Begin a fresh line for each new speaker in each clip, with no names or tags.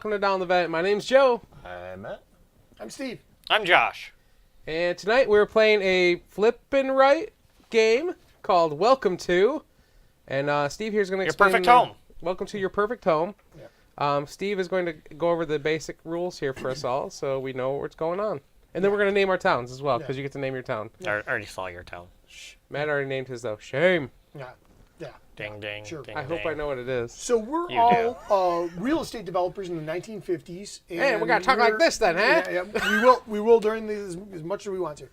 welcome to Down the Vent. My name's Joe.
I'm Matt.
I'm Steve.
I'm Josh.
And tonight we're playing a flippin' right game called Welcome to. And Steve here's going to explain...
Your perfect home.
Welcome to your perfect home.
Yeah.
Steve is going to go over the basic rules here for us all so we know what's going on. And then we're going to name our towns as well because you get to name your town.
I already saw your town.
Matt already named his, though. Shame.
Yeah.
Ding, ding,
Sure.
ding,
I hope I know what it is.
So we're
You
all real estate developers in the 1950s. And
Hey, we got to talk like this then, huh?
Yeah, we will during these as much as we want to.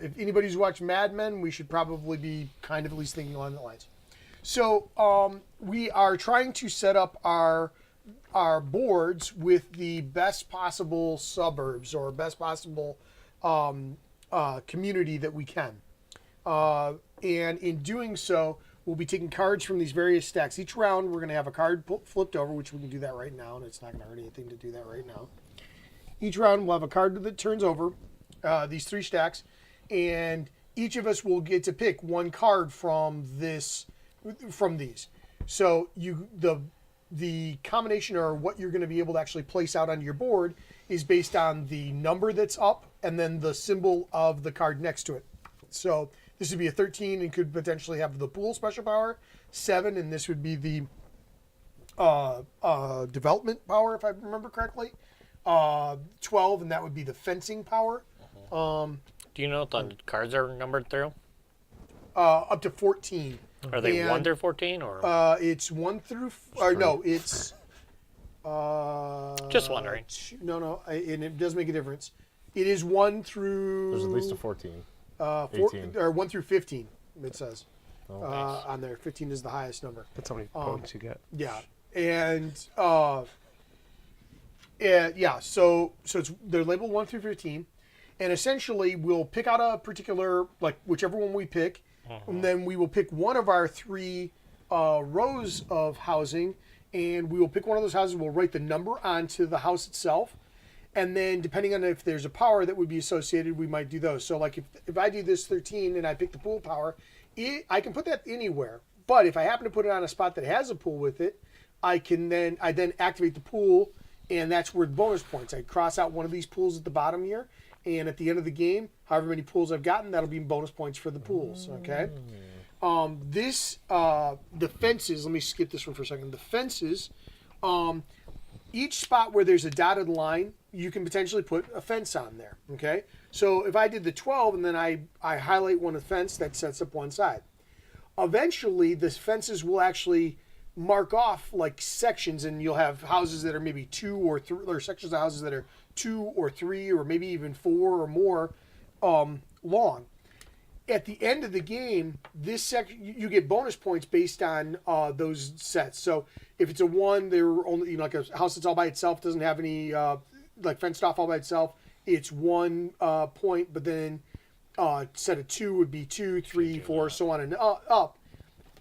If anybody's watched Mad Men, we should probably be kind of at least thinking along the lines. So we are trying to set up our boards with the best possible suburbs or best possible community that we can. And in doing so, we'll be taking cards from these various stacks. Each round, we're going to have a card flipped over, which we can do that right now, and it's not going to hurt anything to do that right now. Each round, we'll have a card that turns over, these three stacks, and each of us will get to pick one card from these. So the combination or what you're going to be able to actually place out on your board is based on the number that's up and then the symbol of the card next to it. So this would be a 13 and could potentially have the pool special power, 7, and this would be the development power, if I remember correctly, 12, and that would be the fencing power.
Do you know what the cards are numbered through?
Up to 14.
Are they
And,
1 through 14? Or
it's 1 through... Or no, it's...
Just wondering.
No, and it does make a difference. It is 1 through...
There's at least a 14.
18. Or 1 through 15, it says.
Nice.
On there. 15 is the highest number.
That's how many points you get.
Yeah. And so they're labeled 1 through 15. And essentially we'll pick out a particular, like whichever one we pick, and then we will pick one of our 3 rows of housing, and we will pick one of those houses. We'll write the number onto the house itself. And then depending on if there's a power that would be associated, we might do those. So like if I do this 13 and I pick the pool power, I can put that anywhere. But if I happen to put it on a spot that has a pool with it, I then activate the pool, and that's where the bonus points. I cross out one of these pools at the bottom here, and at the end of the game, however many pools I've gotten, that'll be bonus points for the pools. Okay. The fences. Let me skip this one for a second. The fences. Each spot where there's a dotted line, you can potentially put a fence on there, okay? So if I did the 12 and then I highlight one of the fence, that sets up one side. Eventually, the fences will actually mark off like sections, and you'll have houses that are maybe 2 or 3, or sections of houses that are 2 or 3 or maybe even 4 or more long. At the end of the game, this section you get bonus points based on those sets. So if it's a 1, they're only like a house that's all by itself, doesn't have any like fenced off all by itself. It's 1 point, but then set of 2 would be 2, 3, 4, so on and up.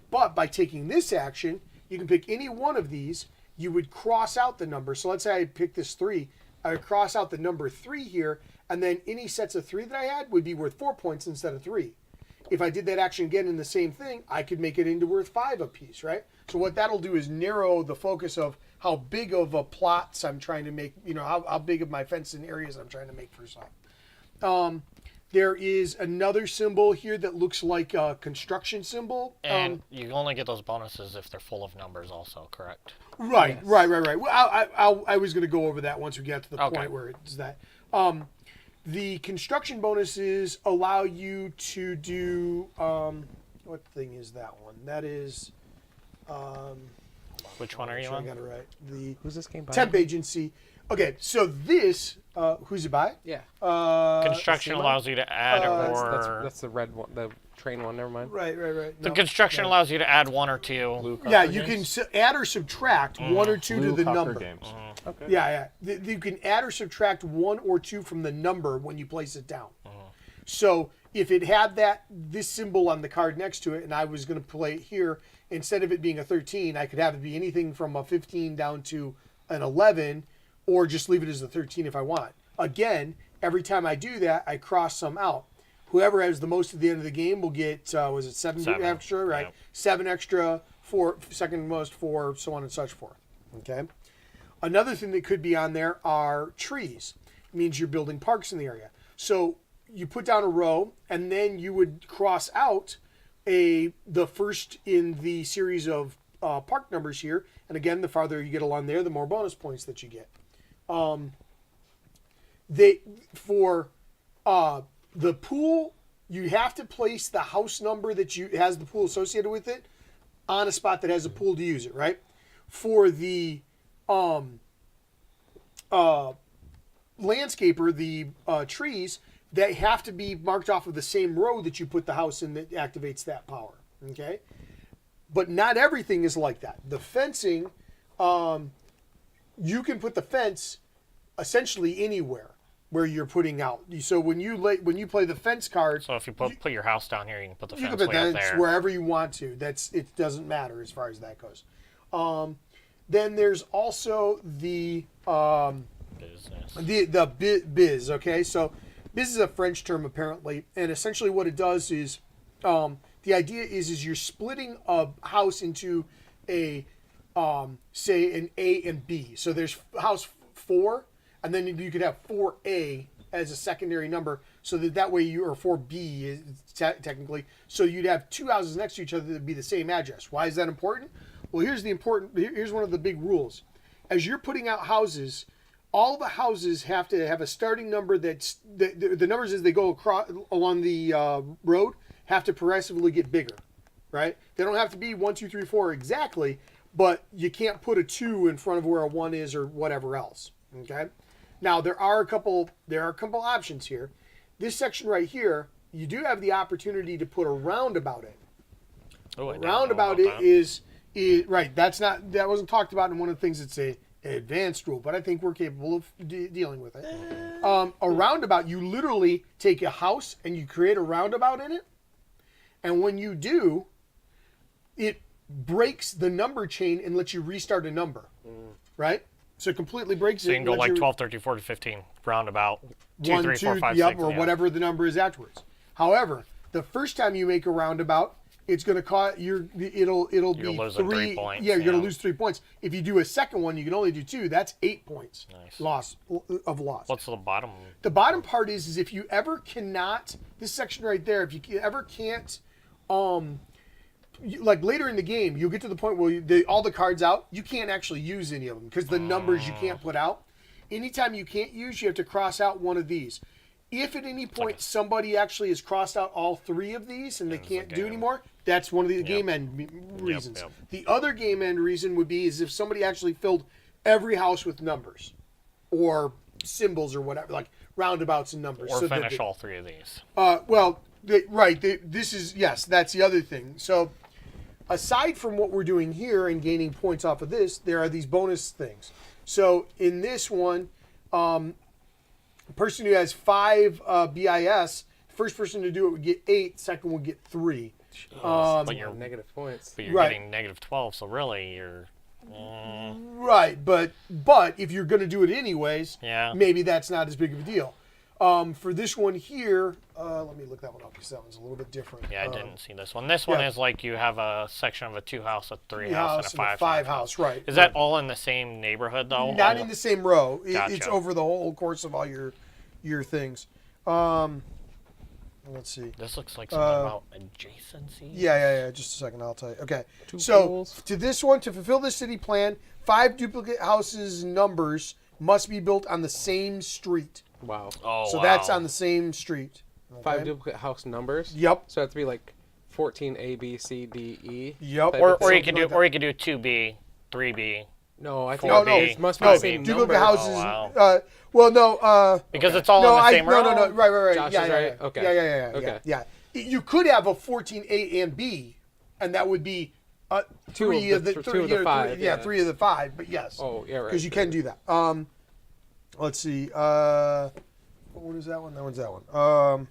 But by taking this action, you can pick any one of these. You would cross out the number. So let's say I pick this 3. I would cross out the number 3 here, and then any sets of 3 that I had would be worth 4 points instead of 3. If I did that action again in the same thing, I could make it into worth 5 apiece, right? So what that'll do is narrow the focus of how big of a plots I'm trying to make, how big of my fencing areas I'm trying to make for some. There is another symbol here that looks like a construction symbol.
And you only get those bonuses if they're full of numbers also, correct?
Right. Well, I was going to go over that once we get to the point where it's that. The construction bonuses allow you to do, what thing is that one? That is,
which one are you on?
I got it right.
Who's this game by?
Temp agency. Okay, so this, who's it by?
Yeah.
Construction allows you to add
That's the red one, the train one, never mind.
Right.
The construction allows you to add 1 or 2.
Yeah, you can add or subtract 1 or 2 to the number.
Games.
Okay.
Yeah. You can add or subtract 1 or 2 from the number when you place it down. So if it had this symbol on the card next to it, and I was going to play it here, instead of it being a 13, I could have it be anything from a 15 down to an 11, or just leave it as a 13 if I want. Again, every time I do that, I cross some out. Whoever has the most at the end of the game will get, was it 7 extra, right? Yep. 7 extra, 4, second most, 4, so on and such forth. Okay. Another thing that could be on there are trees. It means you're building parks in the area. So you put down a row, and then you would cross out the first in the series of park numbers here. And again, the farther you get along there, the more bonus points that you get. The pool, you have to place the house number that has the pool associated with it on a spot that has a pool to use it, right? For the landscaper, the trees, they have to be marked off of the same row that you put the house in that activates that power, okay? But not everything is like that. The fencing, you can put the fence essentially anywhere where you're putting out. So when you play the fence card,
So if you put your house down here, you can put the
you
fence
can put
way up
fence
there.
wherever you want to. It doesn't matter as far as that goes. Then there's also the
Business.
biz. Okay, so biz is a French term apparently, and essentially what it does is, the idea is you're splitting a house into a say an A and B. So there's house 4, and then you could have 4A as a secondary number, so that way or 4B is technically. So you'd have two houses next to each other that would be the same address. Why is that important? Well, here's one of the big rules. As you're putting out houses, all the houses have to have a starting number the numbers as they go across along the road have to progressively get bigger, right? They don't have to be 1, 2, 3, 4 exactly, but you can't put a 2 in front of where a 1 is or whatever else. Okay. Now there are a couple options here. This section right here, you do have the opportunity to put a roundabout in.
Oh,
Roundabout is right. That wasn't talked about in one of the things. It's an advanced rule, but I think we're capable of dealing with it. A roundabout, you literally take a house and you create a roundabout in it, and when you do, it breaks the number chain and lets you restart a number, right? So it completely breaks
So
it.
you can go
and
like
lets
12, 13, 14, 15, roundabout, 2,
1,
3, 4,
2,
5,
yep,
6.
or whatever the number is afterwards. However, the first time you make a roundabout, it's going to cost it'll be
losing 3 points,
Yeah, you're going
yeah.
to lose 3 points. If you do a second one, you can only do 2. That's 8 points
Nice.
loss.
What's the bottom?
The bottom part is if you ever cannot, this section right there, if you ever can't, like later in the game, you'll get to the point where all the cards out, you can't actually use any of them because the numbers you can't put out. Anytime you can't use, you have to cross out one of these. If at any point somebody actually has crossed out all 3 of these and they can't do anymore, that's one of the game end reasons.
Yep.
The other game end reason would be is if somebody actually filled every house with numbers or symbols or whatever, like roundabouts and numbers.
Or
so that
finish all 3 of these.
this is, yes, that's the other thing. So aside from what we're doing here and gaining points off of this, there are these bonus things. So in this one, person who has 5 BIS, first person to do it would get 8, second would get 3.
But you're
Negative points.
Right.
getting negative 12, so really you're...
Right, but if you're going to do it anyways,
Yeah.
maybe that's not as big of a deal. For this one here, let me look that one up because that one's a little bit different.
Yeah, I didn't see this one. This one
yeah.
is like you have a section of a 2-house, a 3-house, and a 5-house.
5 house, right.
Is that all in the same neighborhood, though?
Not in the same row. It's
Gotcha.
over the whole course of all your things. Let's see.
This looks like something about adjacency.
Yeah. Just a second, I'll tell you. Okay.
Two
So
pools.
to this one, to fulfill the city plan, 5 duplicate houses numbers must be built on the same street.
Wow.
Oh,
So
wow.
that's on the same street.
5
Okay?
duplicate house numbers.
Yep.
So it have to be like 14 A, B, C, D, E.
Yep.
type
Or,
of
or you
thing.
could do,
like that.
or you could do 2B, 3B.
No, I think
No,
it must be
no,
the same
duplicate
number.
houses.
Oh,
Well, no.
Because it's all
No,
in the same row?
no. Right.
Josh
yeah,
is
yeah,
right?
yeah.
Okay.
Yeah.
Okay.
Yeah. You could have a 14A and B, and that would be
Two
3
of the 5, yeah.
3 of the 5. But yes.
Oh, yeah, right.
Because you can do that. Let's see. What one is that one? That one's that one.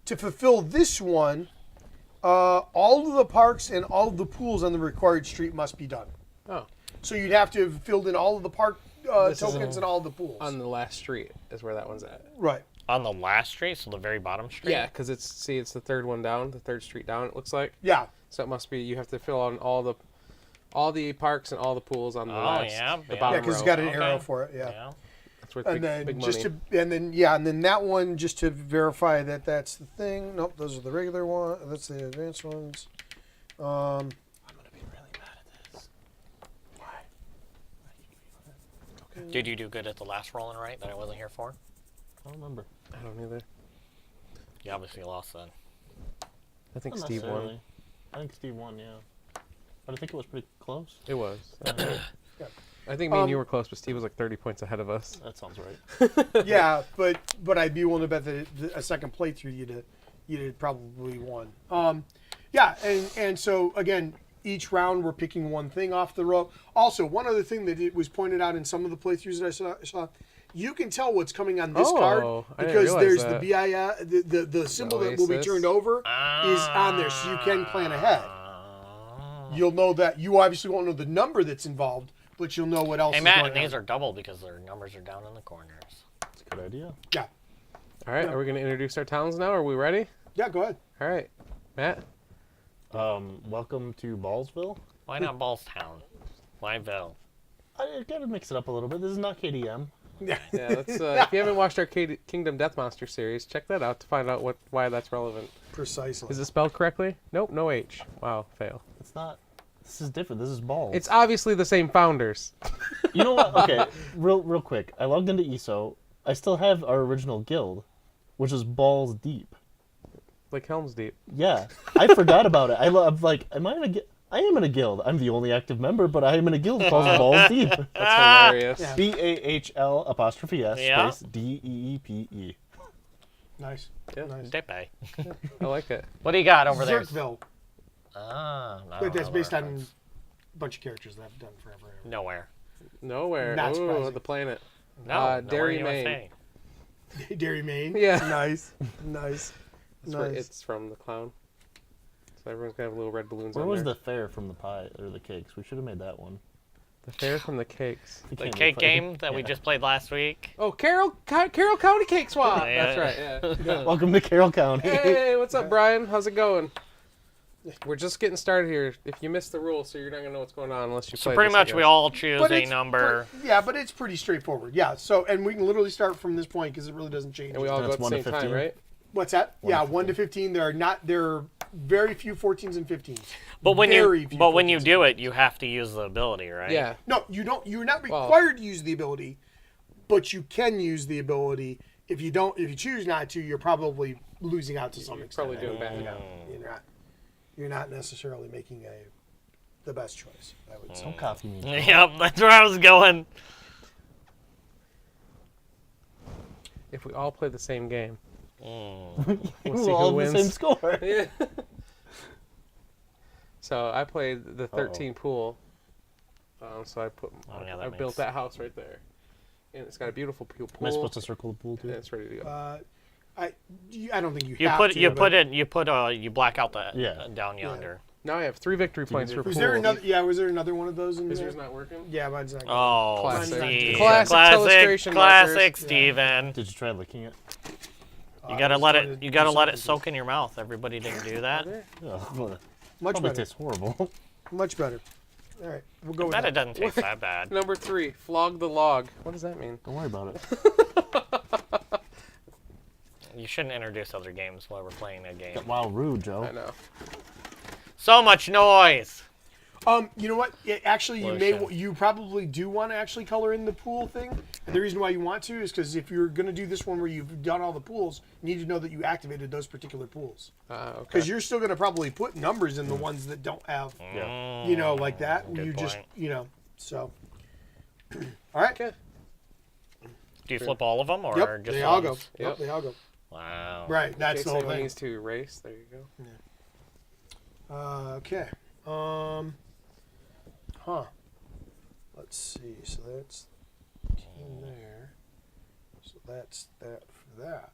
To fulfill this one, all of the parks and all of the pools on the required street must be done.
Oh,
So you'd have to have filled in all of the park
This is
tokens and all of the pools.
on the last street is where that one's at.
Right.
On the last street, so the very bottom street?
Yeah, because it's the third one down, the third street down. It looks like.
Yeah.
So it must be you have to fill on all all the parks and all the pools on the
Oh,
left.
yeah,
The
yeah.
bottom
Yeah, because it's
row.
got an
Okay.
arrow for it. Yeah.
Yeah.
That's worth
And
big,
then
big
just
money.
and then that one just to verify that that's the thing. Nope, those are the regular one. That's the advanced ones.
I'm gonna be really mad at this. Why?
Did you do good at the last rolling right that I wasn't here for?
I don't remember.
I don't either.
You obviously lost then.
I think
Not
Steve won.
necessarily. I think Steve won, yeah. But I think it was pretty close.
It was.
Yeah.
I think me and you were close, but Steve was like 30 points ahead of us.
That sounds right.
Yeah, but I'd be willing to bet that a second playthrough you'd have probably won. Yeah, and so again, each round we're picking one thing off the row. Also, one other thing that it was pointed out in some of the playthroughs that I saw, you can tell what's coming on this card
I didn't
because
realize
there's
that.
the symbol that will be
Oasis.
turned over is on there, so you can plan ahead. You'll know that you obviously won't know the number that's involved, but you'll know what else
Hey
is
Matt,
going
and these
on.
are double because their numbers are down in the corners.
That's a good idea.
Yeah,
All right,
Yeah.
are we going to introduce our towns now? Are we ready?
yeah. Go ahead.
All right. Matt?
Welcome to Ballsville.
Why not Ballstown? Why Ville?
I gotta mix it up a little bit. This is not KDM.
Yeah.
Yeah, let's, if you haven't watched our Kingdom Death Monster series, check that out to find out why that's relevant.
Precisely.
Is it spelled correctly? Nope, no H. Wow, fail.
It's not. This is different. This is Balls.
It's obviously the same founders.
You know what? Okay, real quick. I logged into ESO. I still have our original guild, which is Balls Deep.
Like Helm's Deep.
Yeah, I forgot about it. I'm like, am I in a guild? I am in a guild. I'm the only active member, but I am in a guild called Balls Deep.
That's hilarious.
Yeah.
BAHL'
Yeah.
space DEEPE.
Nice.
Yeah.
Nice.
Depe.
I like it.
What do you got over there?
Zerkville.
Ah, I
But
don't
that's
know
based
the
on
reference.
a bunch of characters that I've done forever.
Nowhere.
Nowhere.
Not
Ooh,
surprising.
the planet.
No,
Derry,
nowhere
Maine.
USA.
Dairy Maine.
Yeah.
Nice. Nice.
That's where
Nice.
it's from, the clown. So everyone's gonna have little red balloons
Where
on
was
there.
the fair from the pie or the cakes? We should have made that one.
The fair from the cakes.
The
The
candy
cake
fight.
game that we
Yeah.
just played last week.
Oh, Carroll County Cake Swap.
Yeah.
That's right. Yeah.
Welcome to Carroll County.
Hey, what's up, Brian? How's it going? We're just getting started here. If you missed the rules, so you're not gonna know what's going on unless you
So
play
pretty
this, I
much we
guess.
all choose a
it's-
number.
but it's pretty straightforward. Yeah. So, and we can literally start from this point because it really doesn't change.
And we all go
That's
at the
1 to
same time,
15.
right?
What's that?
1 to
Yeah, 1 to 15. There are very few 14s and 15s.
But when
Very
you
few
when you
14s.
do it, you have to use the ability, right?
Yeah.
No, you don't. You're not
Well-
required to use the ability, but you can use the ability. If you don't, if you choose not to, you're probably losing out to some
You're
extent.
probably doing bad.
Yeah. You're not necessarily making the best choice. I would say.
Some coffee means.
Yep, that's where I was going.
If we all play the same game,
Mm.
we'll see
We'll all
who
have the
wins.
same score.
Yeah. So I played the 13 pool. So I put
Oh, yeah,
I
that
built
makes-
that house right there, and it's got a beautiful pool.
Am I supposed to circle the pool too?
And it's ready to go.
I don't think you
You
have
put
to,
you
but-
put it you black out the
Yeah.
down yonder.
Now I have 3 victory points for
victory
Was
pool.
there another? Yeah, was there another one of those in
Is
there?
yours not working?
Yeah, mine's not.
Oh,
Classic.
Steve.
Classic illustration
classic,
markers.
Steven.
Did you try licking it?
You gotta let it. You gotta let it soak in your mouth. Everybody didn't do that.
Oh,
Much
probably
better.
tastes horrible.
Much better. All right, we'll go with
Bet
that.
it doesn't taste that bad.
Number 3, flog the log. What does that mean?
Don't worry about it.
You shouldn't introduce other games while we're playing a game.
Wow, rude,
I
Joe.
know.
So much noise.
You know what? Actually,
Lotion.
you probably do want to actually color in the pool thing. And the reason why you want to is because if you're going to do this one where you've done all the pools, you need to know that you activated those particular pools.
Okay.
Because you're still going to probably put numbers in the ones that don't have,
Yeah.
you know, like that.
Good
You just,
point.
you know, so. All right.
Okay.
Do you flip all of them or
Yep,
just
they all go.
ones?
Yep.
Yep, they all go.
Wow.
Right,
In
that's
case
the whole
anyone
thing.
needs to erase, there you go.
Okay. Let's see. So that's 10 there. So that's that for that.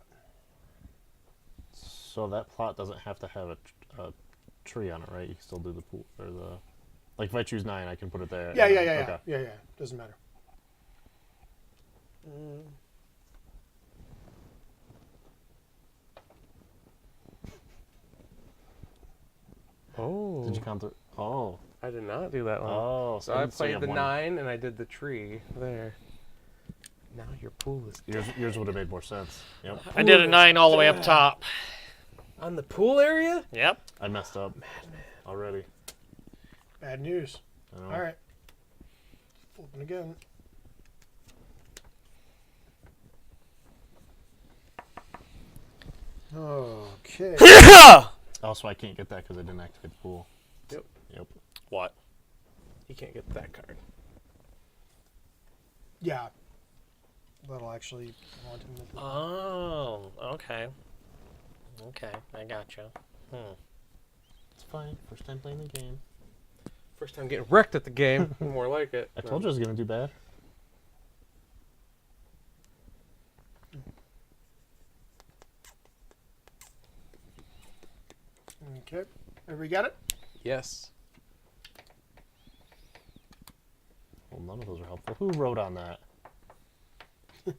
So that plot doesn't have to have a tree on it, right? You can still do the pool or the. Like if I choose 9, I can put it there.
Yeah,
and
yeah,
then-
yeah,
okay.
yeah. Doesn't matter.
Oh.
Did you count the? Oh.
I did not do that one.
Oh,
so I
didn't say you
played the
have one.
9 and I did the tree there. Now your pool is
Yours would have made more sense. Yep.
I did a 9 all the way up top.
on the pool area.
Yep.
I messed up already.
Bad news.
I know.
All right. Flipping again. Okay.
Also, I can't get that because I didn't activate the pool.
Yep.
Yep.
What?
You can't get that card.
Yeah. That'll actually want him to.
Oh, okay. Okay, I gotcha.
It's fine. First time playing the game.
First time getting wrecked at the game. More like it.
I told you I was gonna do bad.
Okay. Everybody got it?
Yes.
Well, none of those are helpful. Who wrote on that?
It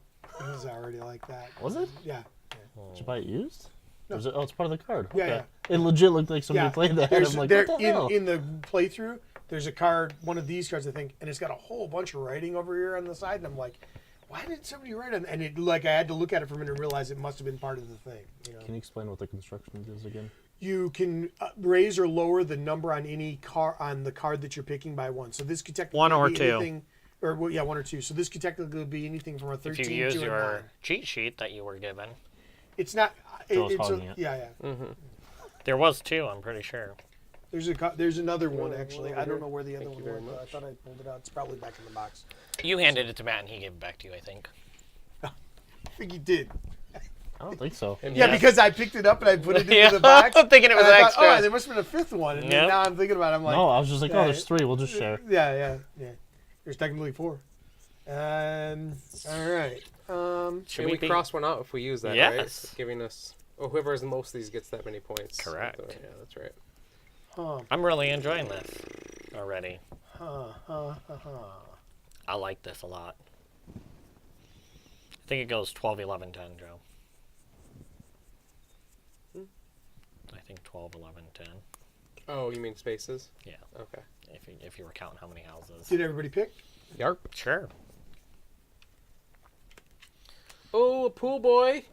was already like that.
Was it?
Yeah.
Did you buy it used?
No.
Or is it, oh, it's part of the card.
Yeah,
Okay. It legit looked like somebody played that.
There's,
I'm like,
there,
what the hell?
in the playthrough, there's a card, one of these cards, I think, and it's got a whole bunch of writing over here on the side, and I'm like, why did somebody write on? And it like I had to look at it for a minute and realize it must have been part of the thing. You know,
Can you explain what the construction is again?
you can raise or lower the number on any car on the card that you're picking by one. So this could technically
1 or
be
2.
anything, or well, yeah, 1 or 2. So this could technically be anything from a 13
If you use
to a 9.
your cheat sheet that you were given.
It's not.
Phil's
It's
hogging it.
yeah.
There was 2, I'm pretty sure.
There's another one
Oh,
actually.
over
I don't
here.
know where the other
Thank
one
you very
went. Though. I
much.
thought I pulled it out. It's probably back in the box.
You handed it to Matt and he gave it back to you, I think.
I think you did.
I don't think so.
And
Yeah,
Yes.
because I picked it up and I put it into
Yeah,
the box.
I'm thinking it was
and I thought,
extra.
oh, there must have been a 5th one. And then
Yep.
now I'm thinking about it. I'm like,
No, I was just like,
yeah,
oh, there's 3. We'll just share.
yeah. There's technically 4. All right.
Should
And we
be
cross one out if we use that, right?
Yes.
It's giving us. Oh, whoever has the most of these gets that many points.
Correct.
Yeah, that's right.
I'm really enjoying this already. I like this a lot. I think it goes 12, 11, 10, Joe. I think 12, 11, 10.
Oh, you mean spaces?
Yeah,
Okay.
if you were counting how many houses.
Did everybody pick?
Yarp.
Sure.
Oh, a pool boy.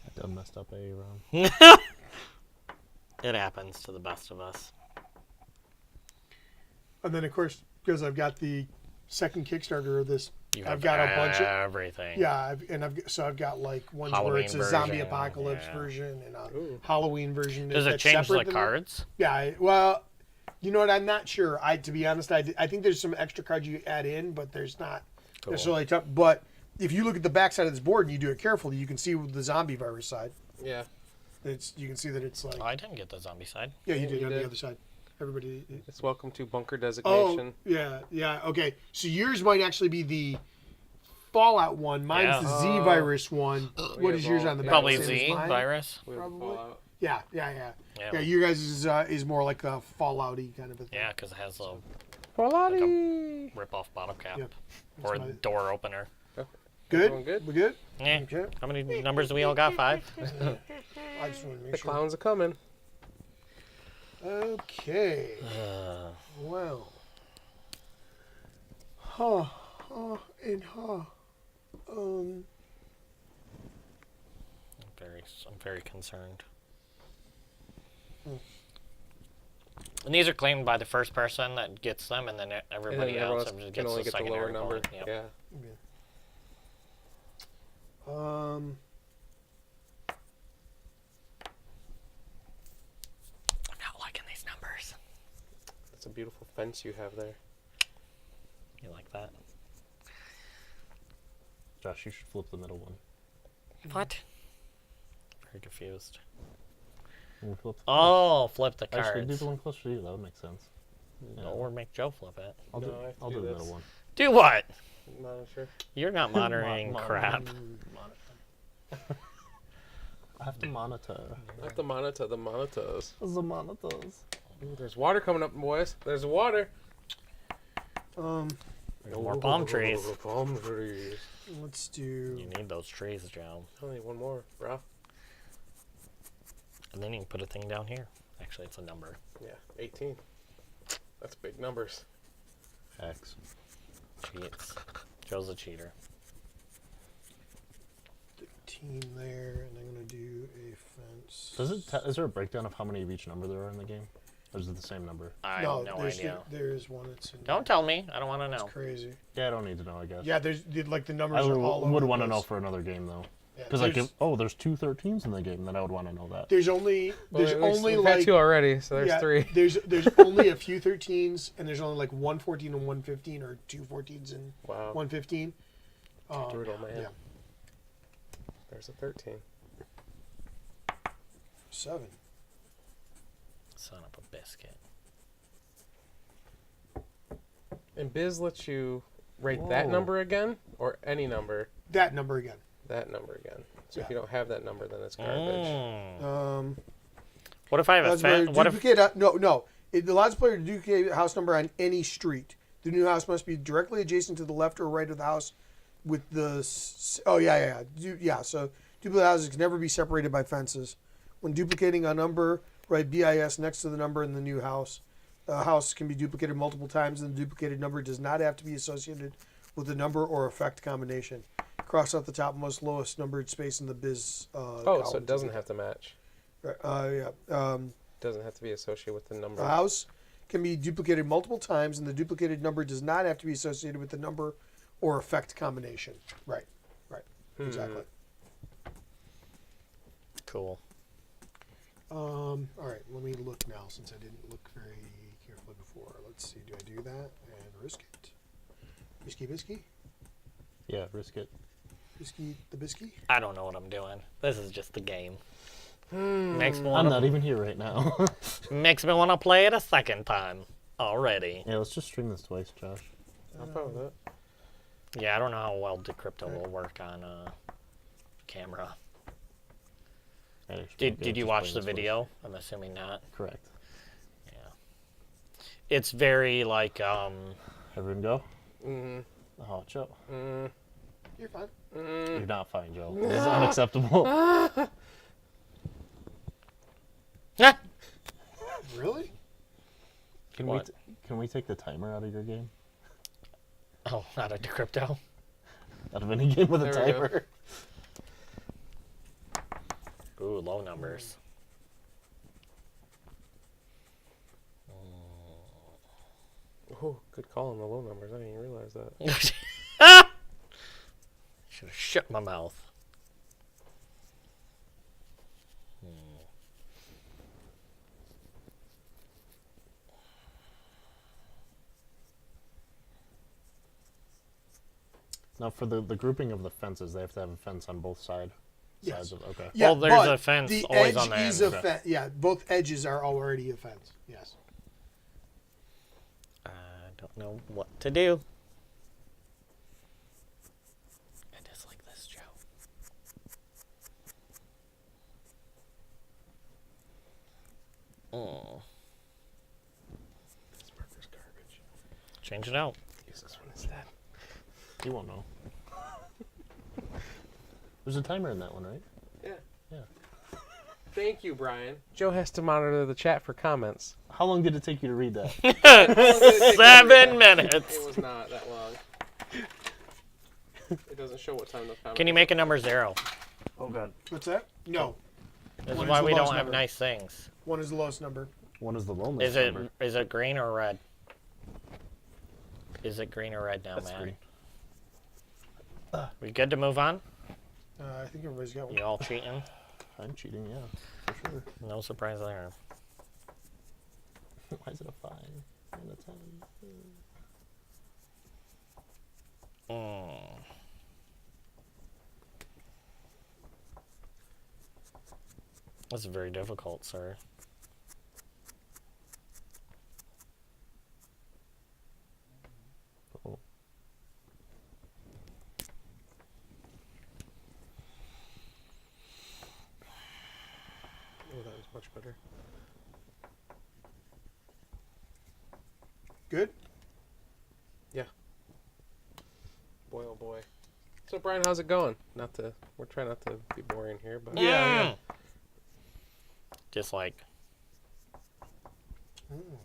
I done messed up a round.
It happens to the best of us.
And then, of course, because I've got the second Kickstarter of this,
You
I've
have
got a bunch of
everything.
yeah, I've got like ones where
Halloween
it's a zombie
version,
apocalypse
yeah.
version and a
Ooh.
Halloween version.
Does it
that's
change
separate
the
than that.
cards?
Yeah, well, you know what? I'm not sure. To be honest, I think there's some extra cards you add in, but there's not
Cool.
necessarily tough. But if you look at the back side of this board and you do it carefully, you can see the zombie virus side.
Yeah.
You can see that it's like
Oh, I didn't get the zombie side.
yeah, you did
you
on
did.
the other side. Everybody.
It's welcome to bunker
Oh,
designation.
yeah. Okay, so yours might actually be the Fallout one. Mine's
Yeah.
the Z virus one. What is yours on the back?
Probably
Same as
Z
mine?
virus.
We have
Probably.
Fallout.
Yeah.
Yeah.
Yeah, you guys is more like the Fallout-y kind of a thing.
Yeah, because it has a
Fallout.
rip-off bottle cap
Yep.
or a
That's what
door opener.
Good?
Going good?
We good?
Yeah.
Okay.
How many numbers do we all got? 5?
I just want to
The
make sure.
clowns are coming.
Okay. Well. Huh. And huh.
I'm very concerned. And these are claimed by the first person that gets them, and then everybody
and then
else
everyone
just
can
gets
only
the
get the lower
secondary
number.
one. Yep.
Yeah.
I'm not liking these numbers.
That's a beautiful fence you have there.
You like that?
Josh, you should flip the middle one.
What? Very confused.
We'll flip
Oh, flip the
Actually, do
cards.
the one closer to you. That would make sense. Yeah.
Or make Joe flip it.
I'll do,
No, I have to
I'll
do
do the
this.
middle one.
Do what?
Monitor.
You're not monitoring crap.
I have to monitor.
I have to monitor the monitors.
The monitors.
Ooh, there's water coming up, boys. There's water.
More palm trees.
Palm trees.
Let's do.
You need those trees, Joe.
Only one more, bro.
And then you can put a thing down here. Actually, it's a number.
Yeah, 18. That's big numbers.
X.
Cheats. Joe's a cheater.
13 there, and I'm gonna do a fence.
Does it? Is there a breakdown of how many of each number there are in the game, or is it the same number?
I have no idea.
There's one that's in.
Don't tell me. I don't want to know.
It's crazy.
Yeah, I don't need to know. I guess.
Yeah, there's like the numbers
I
are all over
would
the
want to know
place.
for another game though,
Yeah,
because like,
there's-
there's 2 13s in the game, then I would want to know that.
there's only
Well,
there's
at least
only
we've had
like
2 already, so there's
yeah,
3.
There's only a few 13s, and there's only like 114 and 115, or 2 14s and
Wow.
115.
Brutal, man.
Yeah,
There's a 13.
7.
Son of a biscuit.
And Biz lets you rate that
Whoa.
number again, or any number.
That number again.
That number again. So if
Yeah.
you don't have that number, then it's garbage.
Mm.
Um,
What if I have a
allows player
fence?
to
What if
duplicate? No. It allows the player to duplicate a house number on any street. The new house must be directly adjacent to the left or right of the house with the. So duplicate houses can never be separated by fences. When duplicating a number, write BIS next to the number in the new house. A house can be duplicated multiple times, and the duplicated number does not have to be associated with the number or effect combination. Cross out the topmost lowest numbered space in the Biz.
Oh, so
column.
it doesn't have to match.
Yeah.
Doesn't have to be associated with the number.
A house can be duplicated multiple times, and the duplicated number does not have to be associated with the number or effect combination. Right. Exactly.
Cool.
All right, let me look now since I didn't look very carefully before. Let's see, do I do that and risk it? Bisky?
Yeah, risk it.
Bisky the bisky?
I don't know what I'm doing. This is just the game.
Hmm.
Makes me
I'm
want
not even here right now.
to play it a second time already.
Yeah, let's just stream this twice, Josh.
I'm fine with that.
Yeah, I don't know how well Decrypto will work on camera. Did you watch the video? I'm assuming not.
Correct.
Yeah. It's very like
Everyone go.
Mm-hmm.
Oh, Joe.
You're fine.
You're not fine, Joe. This is unacceptable.
Really?
Can
What?
can we take the timer out of your game?
Oh, not a Decrypto.
Out of any game with a
There we go.
timer?
Ooh, low numbers.
Oh, good call on the low numbers. I didn't even realize that.
Should have shut my mouth.
Now, for the grouping of the fences, they have to have a fence on both sides.
Yes.
Okay.
Yeah,
Well, there's
but
a fence
the
always
edge
on the
is
end.
a fence. Yeah, both edges are already a fence. Yes.
I don't know what to do. I dislike this, Joe.
This marker's garbage.
Change it out.
Use this one instead.
You won't know. There's a timer in that one, right?
Yeah.
Yeah.
Thank you, Brian. Joe has to monitor the chat for comments.
How long did it take you to read that?
7 minutes.
It was not that long. It doesn't show what time the comments.
Can you make a number 0?
Oh, God.
What's that? No.
This
One
is
is
why
the
we
lowest
don't have
number.
nice things.
1 is the lowest number.
One is the loneliest number.
Is it green or red? Is it green or red now,
That's
man?
green.
We good to move on?
I think everybody's got one.
You all cheating?
I'm cheating, yeah, for sure.
No surprise there.
Why is it a 5 and a 10?
This is very difficult, sir.
Oh.
Oh, that was much better.
Good.
Boy, oh boy. So Brian, how's it going? We're trying not to be boring here, but
Yeah.
Just like
Mm.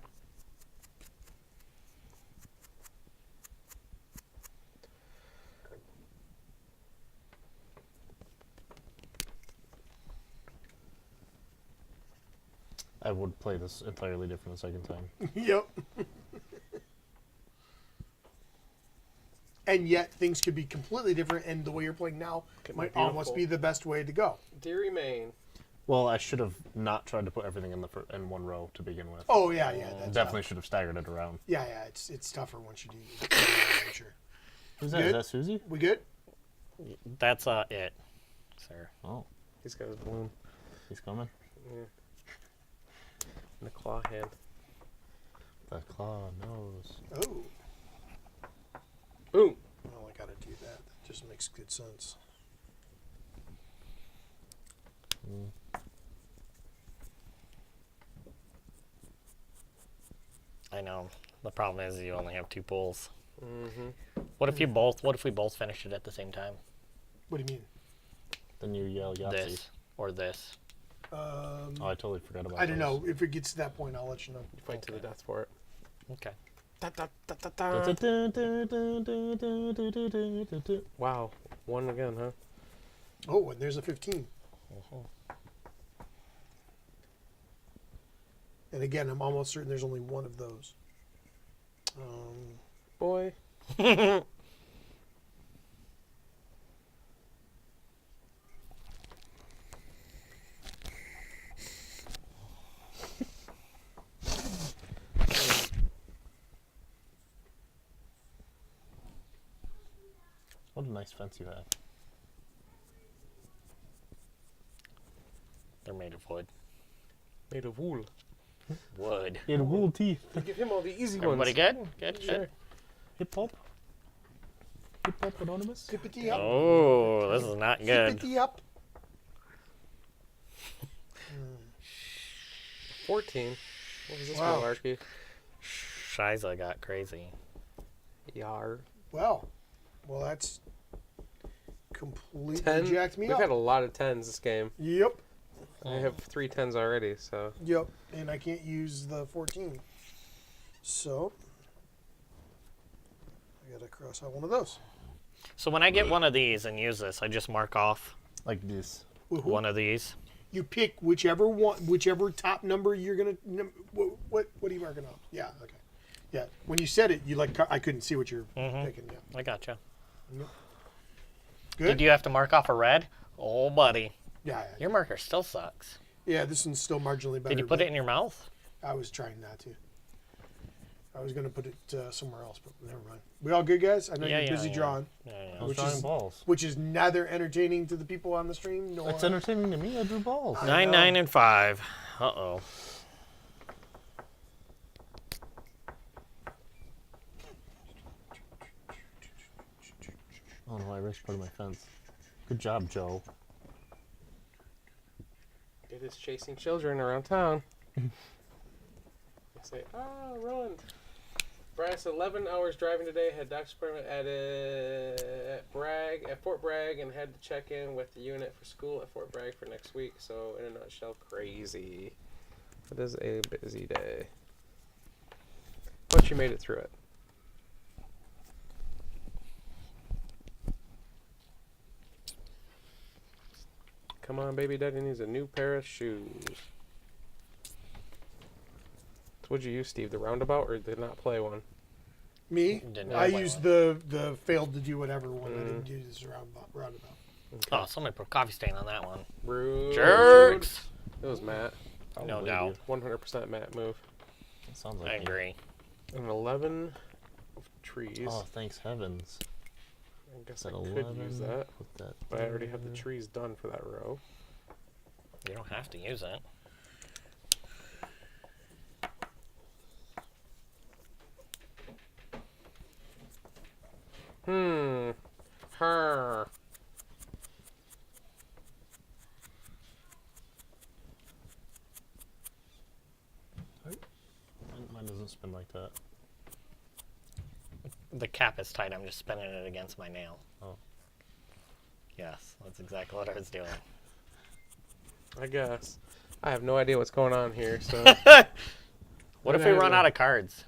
I would play this entirely different a second time.
Yep. And yet things could be completely different, and the way you're playing now
Could
might
be
almost
beautiful.
be the best way to go.
Deary Maine.
Well, I should have not tried to put everything in one row to begin with.
Oh yeah, that's
Definitely should have staggered it around.
Yeah, it's tougher once you do. Sure.
Who's that? Is
Good.
that Susie?
We good?
that's it, sir.
Oh,
He's got his balloon
he's coming.
in the claw hand.
The claw nose.
Oh.
Boom.
Well, I gotta do that. That just makes good sense.
I know. The problem is you only have 2 pulls.
Mm-hmm.
What if we both finish it at the same time?
What do you mean?
Then you yell Yahtzee.
This or this.
Oh, I totally forgot about
I don't
those.
know. If it gets to that point, I'll let you know.
You fight to the death for it.
Okay.
Da, da, da, da, da. Wow. One again, huh?
Oh, and there's a 15. And again, I'm almost certain there's only one of those.
Boy.
What a nice fence you have.
They're made of wood.
Made of wool.
Wood.
He had wool teeth.
Give him all the easy
Everybody
ones.
good? Good.
Sure.
Good.
Hip hop. Hip hop anonymous.
Hippity up.
Oh, this is not good.
Hippity up.
14. What was this
Wow.
malarkey?
Shiza got crazy.
Yar.
Well, that's completely
10.
jacked me
We've
up.
had a lot of 10s this game.
Yep.
I have 3 10s already, so.
Yep. And I can't use the 14. So I gotta cross out one of those.
So when I get one of these and use this, I just mark off
Like this.
Woohoo.
one of these.
You pick whichever one, whichever top number you're gonna. What are you marking off? Yeah. Okay. Yeah. When you said it, you I couldn't see what you're picking. Yeah.
I gotcha.
Good.
Did you have to mark off a red? Oh, buddy.
Yeah.
Your marker still sucks.
Yeah. This one's still marginally better.
Did you put
but
it in your mouth?
I was trying not to. I was gonna put it somewhere else, but never mind. We all good, guys? I know
Yeah,
you're
yeah,
busy
yeah.
drawing,
Yeah,
I
yeah.
was
Which
drawing
is-
balls.
which is neither entertaining to the people on the stream nor.
It's entertaining to me. I drew balls.
9, 9, and 5. Uh-oh.
Oh no, I erased part of my fence. Good job, Joe.
It is chasing children around town. They say, run. Brian said 11 hours driving today. Had doctor's appointment at Fort Bragg, and had to check in with the unit for school at Fort Bragg for next week. So, in a nutshell, crazy. It is a busy day. But you made it through it. Come on, baby daddy needs a new pair of shoes. So what'd you use, Steve? The roundabout, or did not play one?
Me?
Didn't
I
play
used
one.
the failed to do whatever one. I didn't use this roundabout.
Oh, somebody put a coffee stain on that one.
Rude.
Jerks!
It was Matt.
No
Probably
doubt.
do.
100% Matt move.
That sounds
I
like me.
agree.
An 11 of trees.
Oh, thanks heavens.
I guess
At
I
11.
could use that,
Put that.
but I already have the
there.
trees done for that row.
You don't have to use it.
Her.
doesn't spin like that.
The cap is tight. I'm just spinning it against my nail.
Oh.
Yes, that's exactly what I was doing.
I guess. I have no idea what's going on here, so
What if we run out of cards?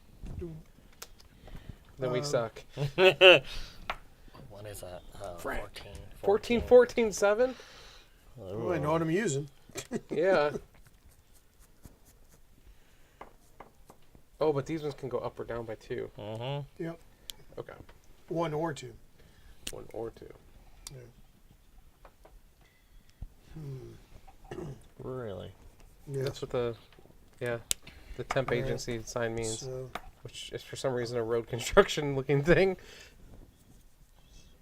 then we suck.
What is that?
Frank.
14.
14, 7?
Oh, I know what I'm using.
Yeah. Oh, but these ones can go up or down by 2.
Mm-hmm.
Yep.
Okay.
1 or 2.
1 or 2.
Really?
Yeah.
That's what the temp
Alright.
agency sign means,
So,
which is for some reason a road construction looking thing.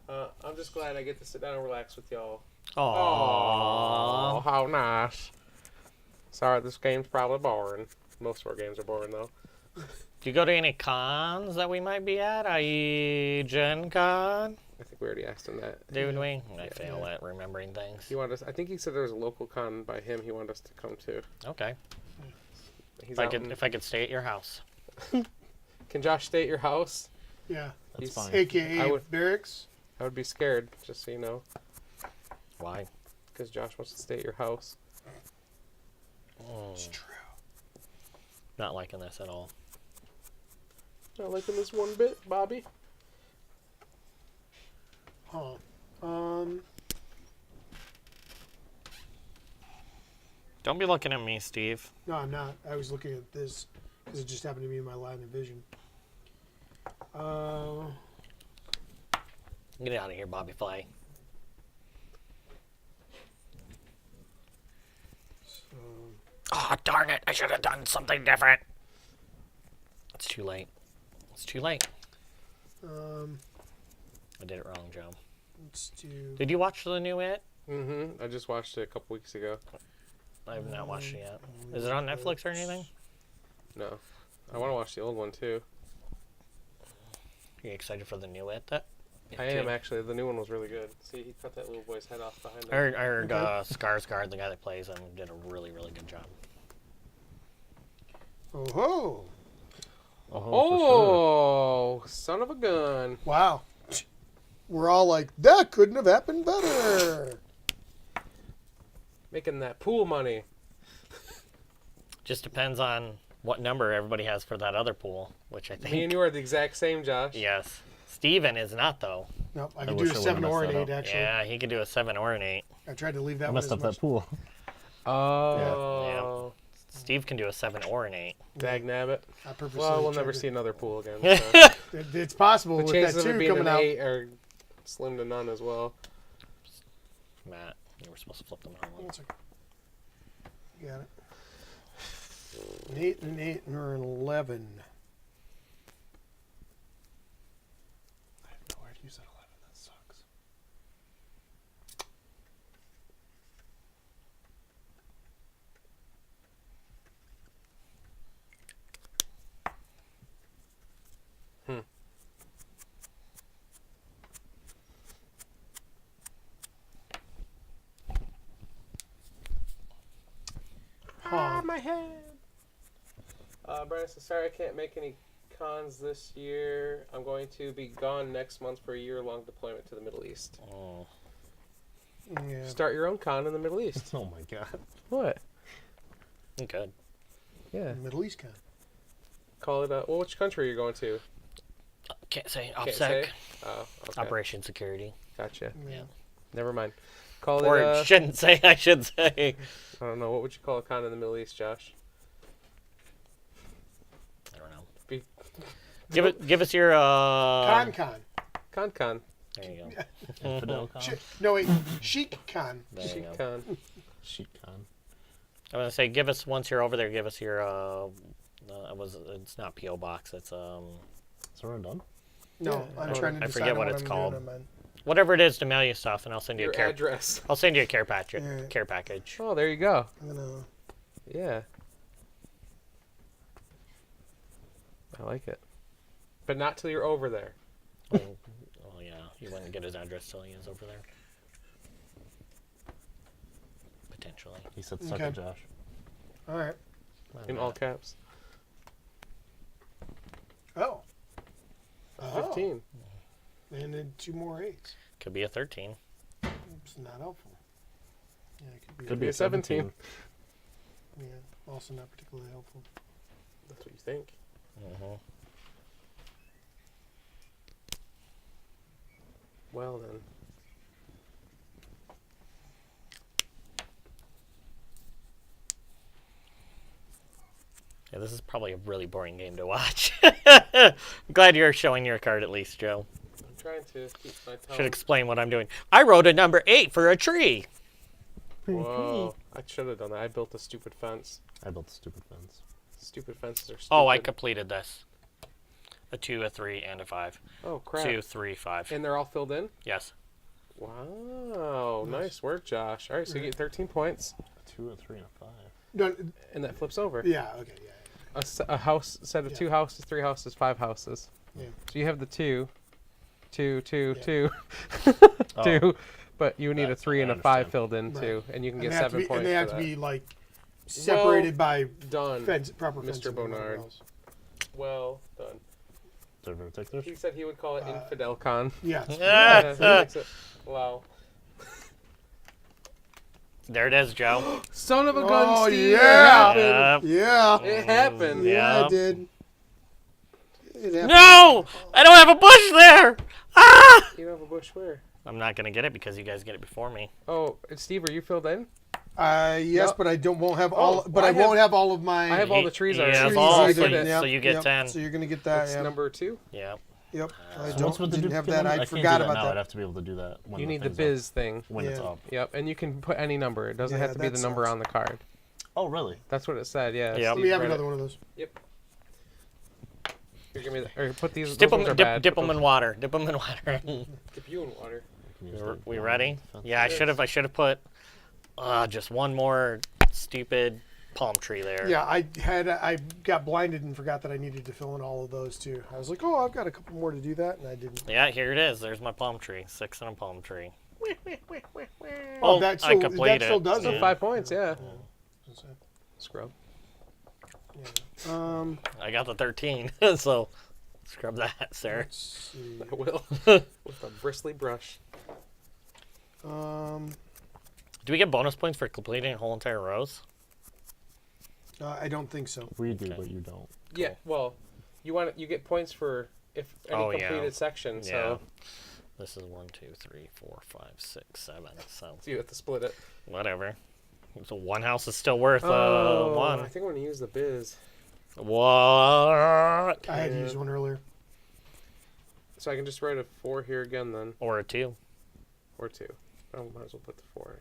I'm just glad I get to sit down and relax with y'all. Oh,
Aww.
how nice. Sorry, this game's probably boring. Most of our games are boring, though.
Do you go to any cons that we might be at, i.e. Gen Con?
I think we already asked him that.
Did we? I fail at remembering things.
He wanted us. I think he said there was a local con by him. He wanted us to come to.
Okay.
He's
If I
out
could,
in-
if I could stay at your house.
Can Josh stay at your house?
yeah.
That's
He's-
fine.
AKA
I would-
barracks.
I would be scared, just so you know,
Why?
because Josh wants to stay at your house.
It's true.
Not liking this at all.
Not liking this one bit, Bobby.
Huh.
Don't be looking at me, Steve.
No, I'm not. I was looking at this because it just happened to be in my line of vision.
Get out of here, Bobby Flay.
So,
Oh, darn it. I should have done something different. It's too late. It's too late. I did it wrong, Joe.
let's do.
Did you watch the new It?
Mm-hmm. I just watched it a couple weeks ago.
I have not watched it yet. Is it on Netflix or anything?
No. I want to watch the old one, too.
Are you excited for the new It? That
I am, actually. The new one was really good. See, he cut that little boy's head off behind him.
I heard Skarsgård, the guy that plays him, did a really, really good job.
Oh ho!
Oh, for
Oh, son of a gun.
Wow. We're all like, that couldn't have happened better.
Making that pool money.
Just depends on what number everybody has for that other pool, which I
Me and
think.
you are the exact same, Josh.
Yes. Steven is not, though.
Nope, I
I
could
wish
do a
I would've
7 or an
messed that
8,
up.
actually.
Yeah, he could do a 7 or an 8.
I tried to leave that
I
one
messed
as
up
much.
that pool.
Oh.
Steve can do a 7 or an 8.
Dag nabbit.
I purposely
Well, we'll
tried
never
to-
see another pool again. So.
It's possible
The
with that
chances of it
2
being
coming
an
out.
8 are slim to none as well.
Matt, you were supposed to flip them on one.
One second. You got it. An 8 and an 8 or an 11. I have no idea. You said 11. That sucks. Huh.
My head. Brian says, sorry I can't make any cons this year. I'm going to be gone next month for a year-long deployment to the Middle East.
Oh.
Yeah.
Start your own con in the Middle East.
Oh my god.
What?
Good.
Yeah.
Middle East kind.
Call it. Well, which country are you going to?
Can't say.
Can't
OPSEC.
say? Oh, okay.
Operation Security.
Gotcha.
Yeah.
Never mind. Call
Or
it.
shouldn't say, I should say.
I don't know. What would you call a con in the Middle East, Josh?
I don't know.
Be-
Give us your
Con.
Con.
There you go.
Infidel con?
No, wait. Chic Con.
There you
Sheik
go.
con.
Sheet con.
I'm gonna say, give us once you're over there. Give us your it's not PO box. It's
So we're done?
No,
Yeah,
I'm
I
trying to
I
decide
forget
on
what
what
it's
I'm
called.
doing on mine.
whatever it is to mail you stuff, and I'll send you
Your
a care.
address.
I'll send you a care package.
Yeah.
Care package.
Oh, there you go.
I'm gonna.
Yeah. I like it. But not till you're over there.
Oh yeah, you wouldn't get his address till he is over there. Potentially.
He said suck
Okay.
it, Josh.
All right.
In all caps.
Oh.
15.
And then 2 more 8s.
Could be a 13.
It's not helpful. Yeah, it
Could
be
be
a
a 17.
Yeah, also not particularly helpful.
That's what you think. Well then.
Yeah, this is probably a really boring game to watch. I'm glad you're showing your card at least, Joe.
I'm trying to keep my
Should
tongue.
explain what I'm doing. I wrote a number 8 for a tree.
Whoa. I should have done that. I built a stupid fence.
I built a stupid fence.
Stupid fences are stupid.
Oh, I completed this. A 2, a 3, and a 5.
Oh, crap.
2, 3, 5.
And they're all filled in?
Yes.
Wow. Nice work, Josh. All right, so you get 13 points.
2, a 3, and a 5.
No,
And that flips over.
yeah, okay, yeah.
A house set of
Yeah.
2 houses, 3 houses, 5 houses.
Yeah.
So you have the 2, 2, 2,
Yeah.
2,
Oh.
2. But you need a
That's-
3 and
I
a 5
understand.
filled in
Right.
too, and you can
And
get
they have to
7
be,
points.
and they have
for
to
that.
be like separated by
Done.
proper
Mr.
fencing and whatever
Bonard.
else.
Well done.
Server particulars.
He said he would call it
Uh,
InfidelCon.
Yes.
Yeah, he likes it. Wow.
There it is, Joe.
Son of a gun,
Oh,
Steve!
yeah.
It happened.
Yep.
Yeah.
It happened.
Yeah.
I did. It happened.
No! I don't have a bush there! Ah!
You don't have a bush where?
I'm not going to get it because you guys get it before me.
Oh, Steve, are you filled in?
Yes,
Yep.
but I won't have all.
Oh,
But
I
I won't have all of my.
I have all the trees
He
already.
has
trees
all,
either.
so you-
Yep,
so you get
yep.
10.
So you're gonna get that.
That's
Yeah.
number 2.
Yeah.
Yep. I
So what's with the
didn't have
duplicate
that.
number?
I
can't
forgot
do that
about
now.
that.
I'd have to be able to do that when
You
the
need the
thing's
biz thing.
up, when it's
Yeah.
up.
Yep, and you can put any number. It doesn't
Yeah,
have to be the
that
number
sucks.
on the card.
Oh, really?
That's what it said. Yeah.
Yep.
Let
Steve
me have
read
another
it.
one of those.
Yep. Here, give me the, or put these.
Dip
those ones are bad.
dip
Put
'em
those-
in water. Dip them in water.
Dip you in water.
Can you use the
We
one
ready?
fence?
Yeah, I
Yes.
should have put just one more stupid palm tree there.
Yeah, I got blinded and forgot that I needed to fill in all of those too. I was like, oh, I've got a couple more to do that, and I didn't.
Yeah, here it is. There's my palm tree. 6 and a palm tree.
Oh, that
I
still,
completed
that still
it.
does
So
it.
5 points. Yeah. Scrub.
I got the 13, so scrub that, sir.
Let's see.
I will. With a bristly brush.
Do we get bonus points for completing whole entire rows?
I don't think so.
We do,
Okay.
but you don't.
Yeah. Well, you get points for if any
Oh, yeah.
completed section. So
This is 1, 2, 3, 4, 5, 6, 7. So
you have to split it.
whatever. So one house is still worth
I
one.
think I'm gonna use the biz.
What?
I had to use one earlier.
So I can just write a 4 here again then,
Or a 2.
or 2. I might as well put the 4.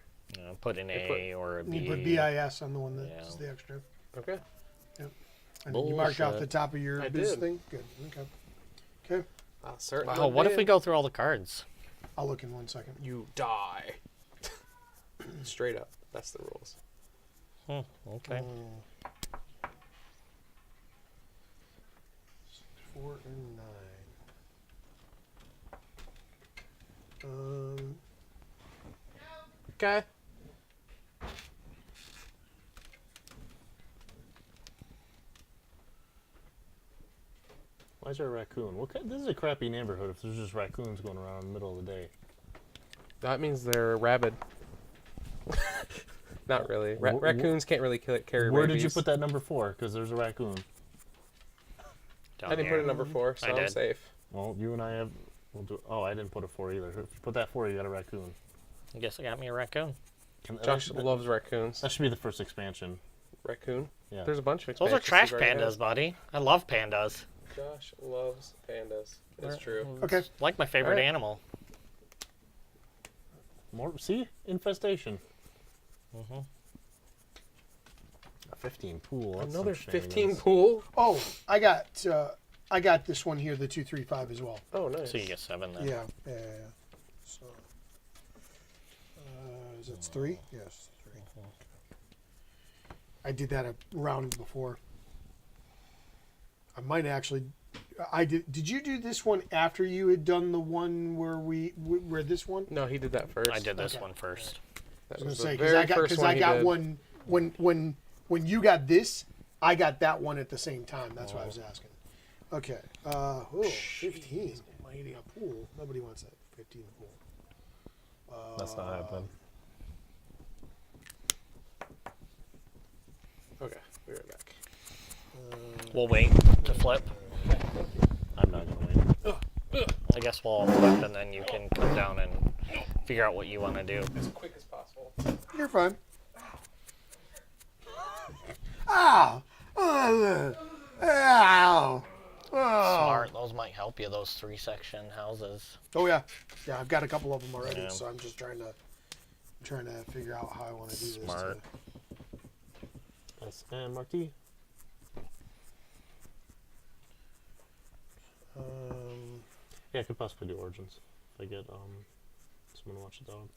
Put an
You put-
A or a
You
B.
put BIS on the one that's
Yeah.
the extra.
Okay.
And then you marked off
Bullshit.
the top of your
I
biz
did.
thing. Good. Okay. Okay.
I'll certainly.
Oh, what if we go through all the cards?
I'll look in 1 second.
You die. Straight up. That's the rules.
Okay.
4 and 9.
Okay.
Why is there a raccoon? This is a crappy neighborhood if there's just raccoons going around in the middle of the day.
That means they're rabid. Not really. Raccoons can't really carry
Where
rabies.
did you put that number 4? Because there's a raccoon.
Down
I didn't
here.
put a number 4, so
I
I'm
did.
safe.
Well, you and I have. We'll do. Oh, I didn't put a 4 either. If you put that 4, you got a raccoon.
I guess I got me a raccoon.
Josh loves raccoons.
That should be the first expansion.
Raccoon?
Yeah.
There's a bunch of
Those are
expansions
trash
he's already
pandas,
had.
buddy. I love pandas.
Josh loves pandas. It's
They're-
true.
Okay.
Like my favorite
Alright.
animal.
More. See, infestation.
Mm-hmm.
A 15 pool. That's
Another
some
15
shenanigans.
pool?
Oh, I got this one here, the 235 as well.
Oh, nice.
So you get 7 then.
Yeah. So, is it 3? Yes, 3. I did that a round before. I might actually. I did. Did you do this one after you had done the one where this one?
No, he did that first.
I did this
Okay.
one first.
That
I was
was
gonna say
the
because
very
I got
first one he did.
one when you got this, I got that one at the same time. That's why I was asking. Okay. 15. Mighty a pool. Nobody wants that 15 pool.
That's not happening.
Okay, we're right back.
We'll wait to flip.
I'm not gonna wait.
I guess we'll all flip and then you can come down and figure out what you want to do.
As quick as possible.
You're fine. Ow! Ow! Ow!
Smart. Those might help you, those 3-section houses.
Oh yeah, yeah. I've got a couple of them already,
Yeah.
so I'm just trying to figure out how I want to do this.
Smart.
S and Marty. Yeah, I could possibly do Origins if I get someone to watch the dog.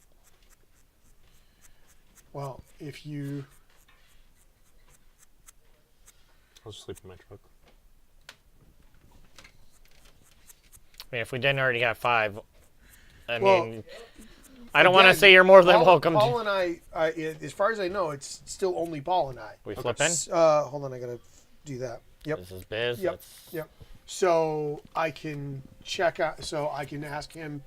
Well, if you
I'll just sleep in my truck.
I mean, if we didn't already have 5, I
Well,
mean, I don't want to
again,
say you're more than
Paul,
welcome
Paul
to.
and I, as far as I know, it's still only Paul and I.
We flipping?
Hold on, I gotta do that. Yep.
This is biz.
Yep.
That's-
Yep. So I can check out. So I can ask him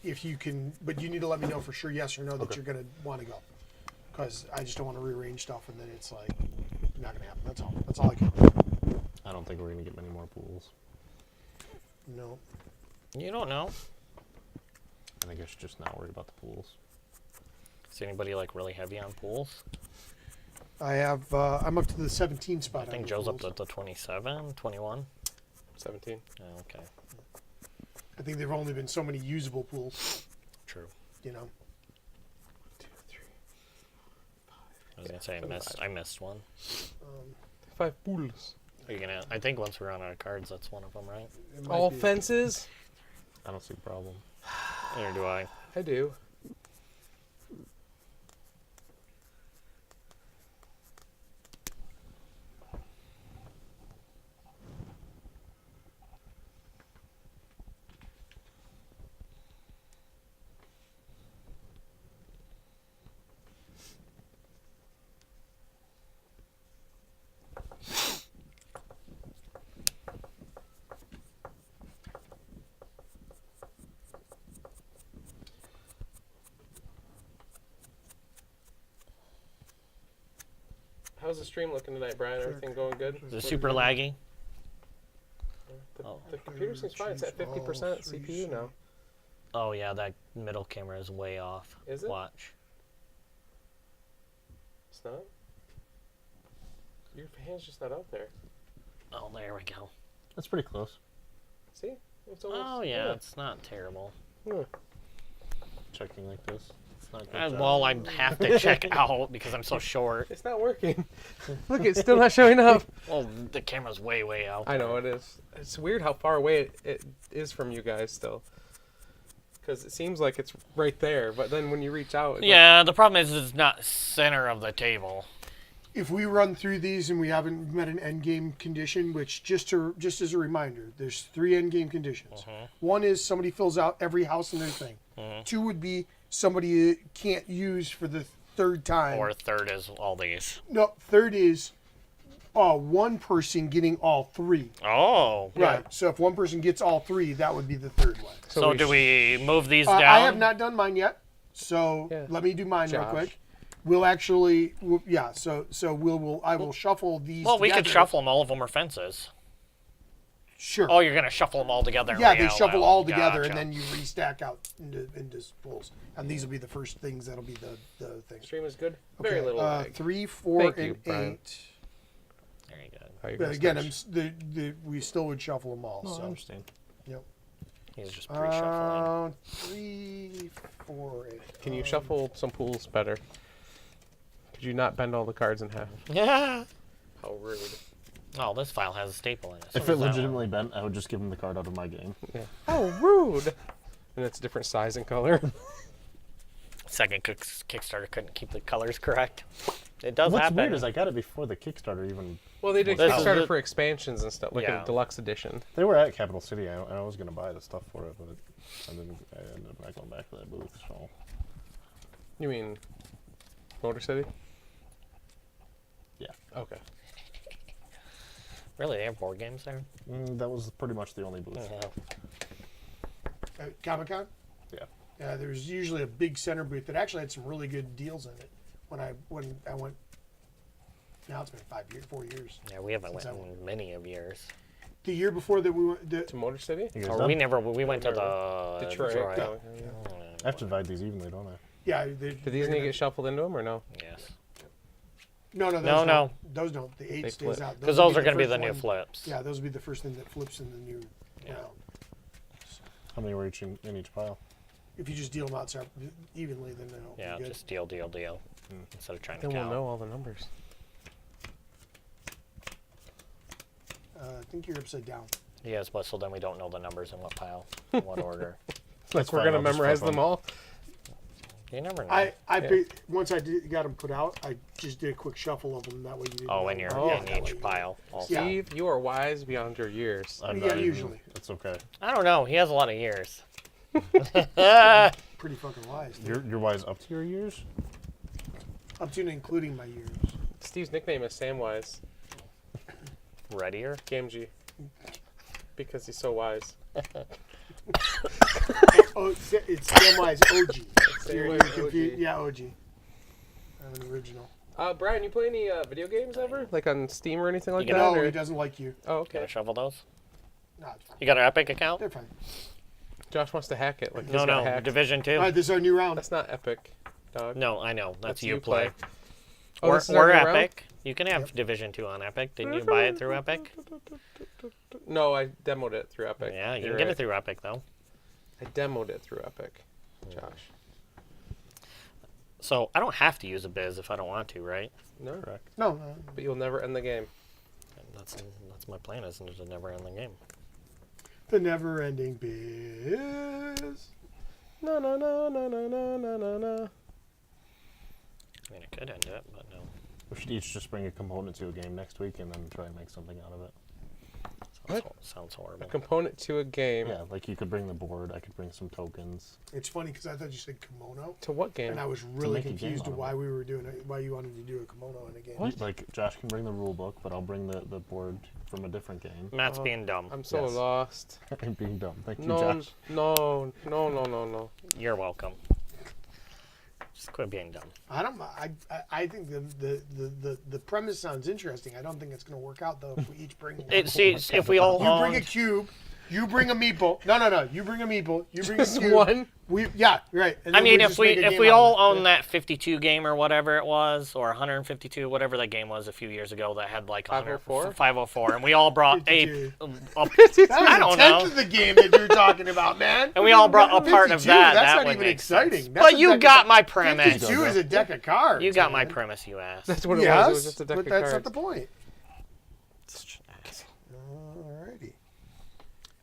if you can, but you need to let me know for sure, yes or no, that
Okay.
you're gonna want to go, because I just don't want to rearrange stuff and then it's like not gonna happen. That's all. That's all I can do.
I don't think we're gonna get many more pools.
No.
You don't know.
I think I should just not worry about the pools.
Is anybody like really heavy on pools?
I have. I'm up to the 17 spot.
I think
on
Joe's up
pools.
to 27, 21.
17.
Oh, okay.
I think there've only been so many usable pools.
True.
You know.
2, 3,
I was gonna say I missed one.
5 pools.
Are you gonna? I think once we're on our cards, that's one of them, right?
It might
All
be-
fences?
I don't see a problem.
Neither do I.
I do. How's the stream looking tonight, Brian? Everything going good?
Is it super laggy?
The,
Oh.
the computer seems fine. It's at 50% CPU now.
Oh yeah, that middle camera is way off.
Is it?
Watch.
It's not? Your hand's just not out there.
Oh, there we go.
That's pretty close.
See? It's almost,
Oh yeah, it's not terrible.
Yeah.
Checking like this. It's not good.
Well, I'd have to check out because I'm so short.
It's not working. Look, it's still not showing up.
Well, the camera's way out.
I know it is. It's weird how far away it is from you guys still. Because it seems like it's right there, but then when you reach out, it's
Yeah, the problem is it's not center of the table.
If we run through these and we haven't met an end game condition, which just as a reminder, there's 3 end game conditions. One is somebody fills out every house in their thing. 2 would be somebody can't use for the 3rd time.
Or third is all these.
No, 3rd is one person getting all 3.
Oh.
Right. So if one person gets all 3, that would be the 3rd one.
So do we move these down?
I have not done mine yet, so
Yeah.
let me do mine real
Josh.
quick. We'll actually, yeah. So I will shuffle these.
Well, we could
together.
shuffle them. All of them are fences.
Sure.
Oh, you're gonna shuffle them all together.
yeah, they shuffle all together,
Gotcha.
and then you restack out into pools. And these will be the first things that'll be the things.
stream is good. Very little lag.
3, 4,
Thank you,
and
Brian.
8.
Very good.
How you
But
gonna
again,
start?
we still would shuffle them all.
No, I
so.
understand.
Yep.
He's just pre-shuffling.
3, 4, 8.
Can you shuffle some pools better? Could you not bend all the cards in half?
Yeah.
How rude.
Oh, this file has a staple in it. So
If
does
it
that one.
legitimately bent, I would just give him the card out of my game.
Yeah. How rude. And it's a different size and color.
Second Kickstarter couldn't keep the colors correct. It does
What's
happen.
weird is I got it before the Kickstarter even.
Well, they did
Well, this is
Kickstarter
the-
for expansions and stuff, like
Yeah.
a deluxe edition.
They were at Capital City. I was gonna buy the stuff for it, but I ended up not going back to that booth. So
You mean Motor City?
yeah.
Okay.
Really, they have board games there?
That was pretty much the only booth.
Comic Con.
Yeah.
Yeah, there's usually a big center booth that actually had some really good deals in it when I went. Now it's been 4 years.
Yeah, we haven't
Since
went
I went.
in many of years.
The year before that we went.
To Motor City?
You guys
Or
done?
we went to the
Detroit.
Detroit.
I have to divide these evenly, don't I?
Yeah.
Did these need to get shuffled into them or no?
Yes.
No, those
No,
don't.
no.
Those don't. The 8
They
stays
flip.
out.
Because
will
those are going to be
first
the new
one.
flips.
Yeah, those will be the first thing that flips in the new round.
How many were in each pile?
If you just deal them out evenly, then they'll
Yeah,
be good.
just deal. Instead of trying to
Then we'll
count.
know all the numbers.
I think you're upside down.
Yes, but so then we don't know the numbers in what pile, in what order.
That's
We're
fine,
gonna
I'll just
memorize
flip
them all.
You never know.
Yeah.
Once I got them put out, I just did a quick shuffle of them. That way you didn't.
oh,
know.
in your
Oh,
in
that way
each
you-
pile. Also.
Yeah.
Steve, you are wise beyond your years.
I'm
Yeah,
not even-
usually.
It's okay.
I don't know. He has a lot of years.
Pretty fucking wise.
You're wise up to your years?
Up to and including my years.
Steve's nickname is Samwise
Readier.
Gamgee. Because he's so wise.
Oh, it's Samwise OG. You're
Samwise
confused.
OG.
Yeah, OG. I'm an original.
Brian, you play any video games ever? Like on Steam or anything like
You
that?
No,
or-
he doesn't like you.
Oh,
Gotta
okay.
shuffle those.
No, it's fine.
You got an Epic account?
They're fine.
Josh wants to hack it. Like he's
No,
got
no.
hacked.
Division 2.
All right, this is our new round.
That's not Epic, dog.
No, I know. That's you play.
Oh,
or
this is our
or
new round?
Epic. You can have Division 2 on Epic. Didn't you buy it through Epic?
No, I demoed it through Epic.
Yeah, you
You're
can get
right.
it through Epic, though.
I demoed it through Epic, Josh.
So I don't have to use a biz if I don't want to, right?
No,
Correct.
No,
but you'll never end the game.
That's my plan, isn't it, to never end the game.
the never-ending biz.
No, no, no, no, no, no, no, no, no.
I mean, it could end it, but no.
We should each just bring a component to a game next week and then try and make something out of it.
Sounds
A
horrible.
component to a game.
Yeah, like you could bring the board, I could bring some tokens.
It's funny because I thought you said kimono,
To what game?
and I was really
make a game
confused
out
to
of
why
it.
we were doing it, why you wanted to do a kimono in a game.
What?
Like Josh can bring the rule book, but I'll bring the board from a different game.
Matt's
Oh,
being dumb.
I'm so
Yes.
lost.
I'm being dumb. Thank you,
No,
Josh.
no, no, no, no, no.
You're welcome. Just quit being dumb.
I think the premise sounds interesting. I don't think it's going to work out though if we each bring.
See, if we all
you bring a
owned,
cube. You bring a meeple. No. You bring a meeple. You bring a
Just
cube.
one?
Yeah, right. And
I
then
mean,
just make a
if
game
we
out of
all
it.
own that 52 game or whatever it was, or 152, whatever that game was a few years ago that had like
504?
504, and we all brought a,
52.
a
That was
I don't
a tenth
know.
of the game that you're talking about, man.
And we all brought a part of
52,
that.
That's
That
not
would
even
make
exciting.
sense.
That's
But
a
you
deck
got
of,
my premise.
52 is a deck of cards.
You got my
man.
premise, you ass.
That's what it
Yes,
was. It was just a deck
but
of
that's
cards.
not the point.
Ass.
Alrighty.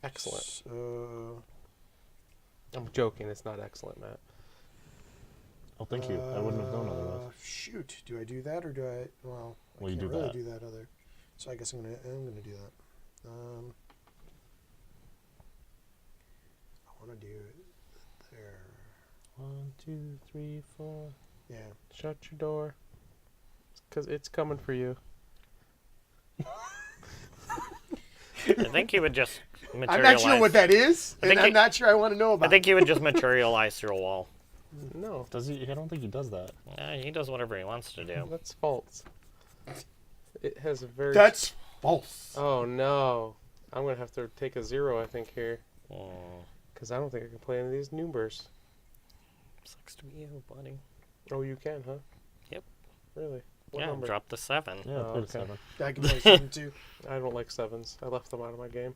Excellent.
So,
I'm joking. It's not excellent, Matt.
Oh, thank you. I wouldn't have known otherwise.
Shoot, do I do that or do I? Well, I
Well, you
can't
do
really
that.
do that other. So I guess I'm gonna do that. I want to do it there.
1, 2, 3, 4.
Yeah.
Shut your door. Because it's coming for you.
I think he would just
I'm
materialize.
not sure what that is,
I
and
think
I'm
he-
not sure I want to know about.
I think he would just materialize through a wall.
No,
Does he? I don't think he does that.
He does whatever he wants to do.
that's false. It has a very.
That's false.
Oh no! I'm gonna have to take a 0, I think, here,
Hmm.
because I don't think I can play any of these Noobers.
Sucks to be you, buddy.
Oh, you can, huh?
Yep.
Really? What
Yeah,
number?
drop the 7.
Yeah,
Oh,
I played
okay.
7.
I can play 7 too.
I don't like 7s. I left them out of my game.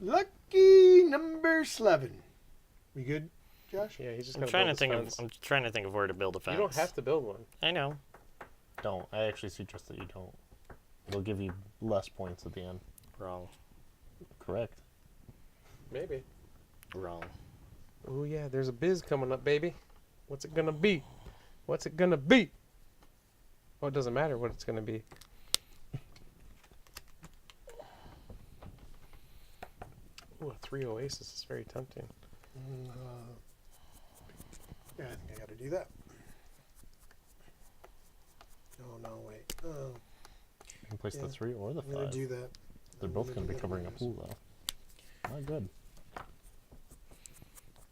Lucky number 11. We good, Josh?
Yeah, he's just
I'm
gonna
trying to
build
think
his
of.
fence.
I'm trying to think of where to build a fence.
You don't have to build one.
I know.
Don't. I actually suggest that you don't. It'll give you less points at the end.
Wrong.
Correct.
Maybe.
Wrong.
Oh yeah, there's a biz coming up, baby. What's it gonna be? What's it gonna be? Oh, it doesn't matter what it's gonna be. Ooh, a 3 Oasis is very tempting.
Yeah, I think I got to do that. No, wait.
place
Yeah.
the 3 or the
I'm gonna
5.
do that.
They're both
gonna
going to
do
be
that
covering a
anyways.
pool, though. Not good.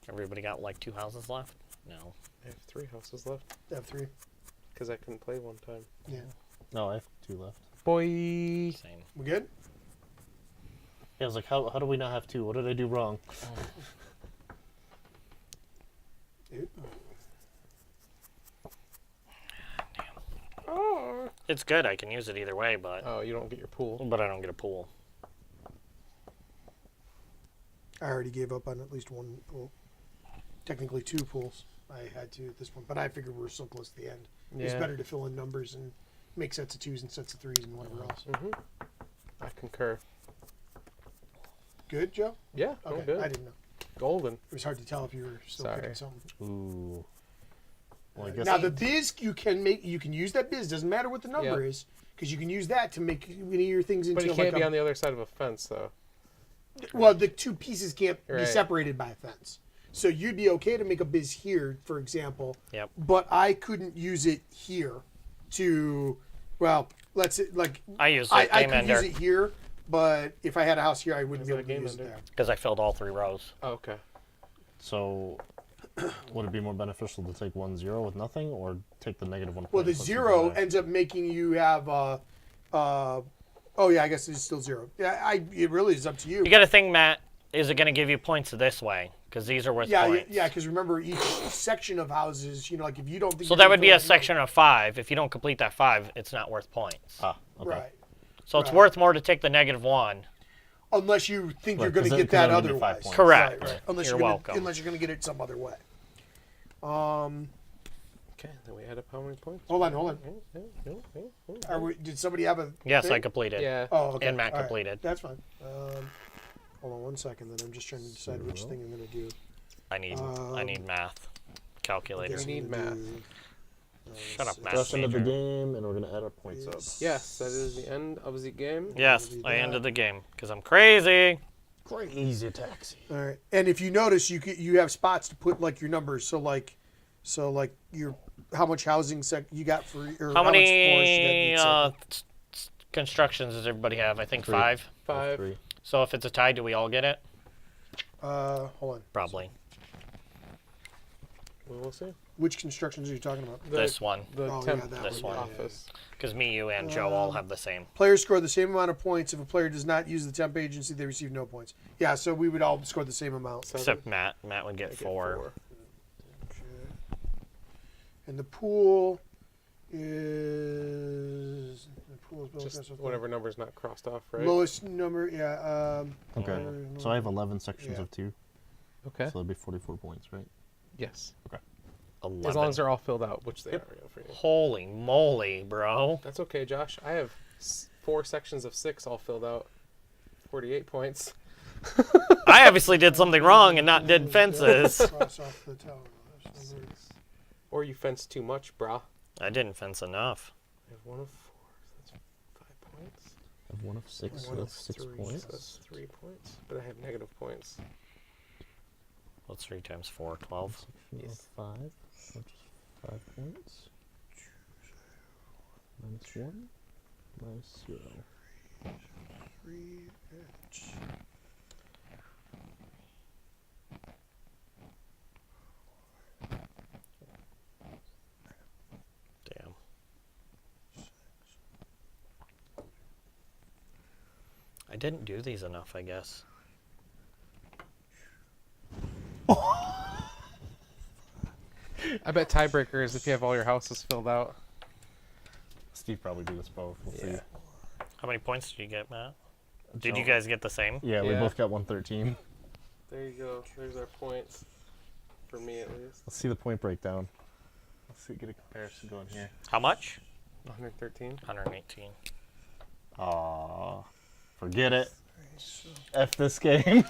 Everybody got like 2 houses left? No.
I have 3 houses left
I have 3.
because I couldn't play one time.
Yeah.
No, I have 2 left.
Boy.
Same.
We good?
Yeah, I was like, how do we not have 2? What did I do wrong?
Dude.
Oh.
It's good. I can use it either way, but
Oh, you don't get your pool.
I don't get a pool.
I already gave up on at least one pool. Technically 2 pools. I had to at this point, but I figured we're so close to the end. It's
Yeah.
better to fill in numbers and make sets of 2s and sets of 3s and whatever else.
I concur.
Good, Joe?
Yeah,
Okay,
I'm good.
I didn't know.
Golden.
It was hard to tell if you were still
Sorry.
picking something.
Ooh. Well, I guess
Now the biz you can use that biz. Doesn't matter what the number
Yeah.
is, because you can use that to make any of your things into
But it
like
can't be
a,
on the other side of a fence, though.
well, the 2 pieces can't be
Right.
separated by a fence. So you'd be okay to make a biz here, for example.
Yep.
But I couldn't use it here to, well, let's like
I used
I
it game
could
ender
use it here, but if I had a house here, I wouldn't
Is
be
it
able
a
to
game
use it
ender?
there.
because I filled all 3 rows.
Oh, okay.
So, would it be more beneficial to take 1 0 with nothing, or take the negative 1 point?
Well, the
and put something
0
there?
ends up making you have oh yeah, I guess it's still 0. Yeah, it really is up to you.
You got to think, Matt. Is it going to give you points this way? Because these are worth
Yeah,
points.
yeah, because remember each section of houses, like if you don't think
So
you're
that
gonna
would be
fill
a
it,
section of 5. If you don't complete that 5, it's not worth points.
Ah, okay.
right?
So it's
right.
worth more to take the -1.
Unless you think you're
Right,
going to
'cause
get
that
that
would give you 5
otherwise.
points.
Correct.
Right. Unless
You're
gonna,
welcome.
Unless you're going to get it some other way.
Okay, then we add up how many points?
Hold on.
Yeah.
Did somebody have a?
Yes,
thing?
I completed.
Yeah.
Oh, okay.
And Matt
All right.
completed.
That's fine. Hold on 1 second. Then I'm just trying to decide which thing I'm going to do.
I need math. Calculator.
Guess I'm
need
gonna
math.
do,
Shut up, Matt.
Just into the
Major.
game, and we're going to add our points up.
Yes, that is the end of the game.
Yes,
Do
I
that.
ended the game because I'm crazy.
Crazy taxi.
All right. And if you notice, you have spots to put like your numbers. So like your how much housing you got for or
How
much floors
many
you got each
constructions does everybody have? I think
3.
5.
5.
3.
So if it's a tie, do we all get it?
hold on.
Probably.
We will see.
Which constructions are you talking about?
This one.
The
Oh,
temp
yeah, that
This one.
office.
Because me, you, and Joe all have the same.
Players score the same amount of points. If a player does not use the temp agency, they receive no points. Yeah, so we would all score the same amount.
Seven.
Except Matt. Matt would
I
get
get
4.
And the pool is built
Just
across the
whatever number's not crossed off, right?
lowest number. Yeah.
Okay. So I have 11 sections
Yeah.
of 2.
Okay.
So that'd be 44 points, right?
Yes.
11.
As long as they're all filled out, which they are for you.
Holy moly, bro.
That's okay, Josh. I have 4 sections of 6 all filled out. 48 points.
I obviously did something wrong and not did fences.
Cross off the tower.
Or you fenced too much, brah.
I didn't fence enough.
I have 1 of 4. So that's 5 points.
I have 1 of 6, so
One of
that's 6
3,
So
points.
that's 3 points. But I have negative points.
What's 3 times 4? 12.
Section of 5, which is 5 points. Minus 1, minus 0.
3 inch.
Damn. I didn't do these enough, I guess.
I bet tiebreaker is if you have all your houses filled out.
Steve probably did us both. We'll see.
How many points did you get, Matt? Did you
So-
guys get the same?
Yeah, we
Yeah.
both got 113.
There you go. There's our points. For me, at least.
Let's see the point breakdown. Let's see, get a comparison going here.
How much?
113.
118.
Aw, forget it. F this game.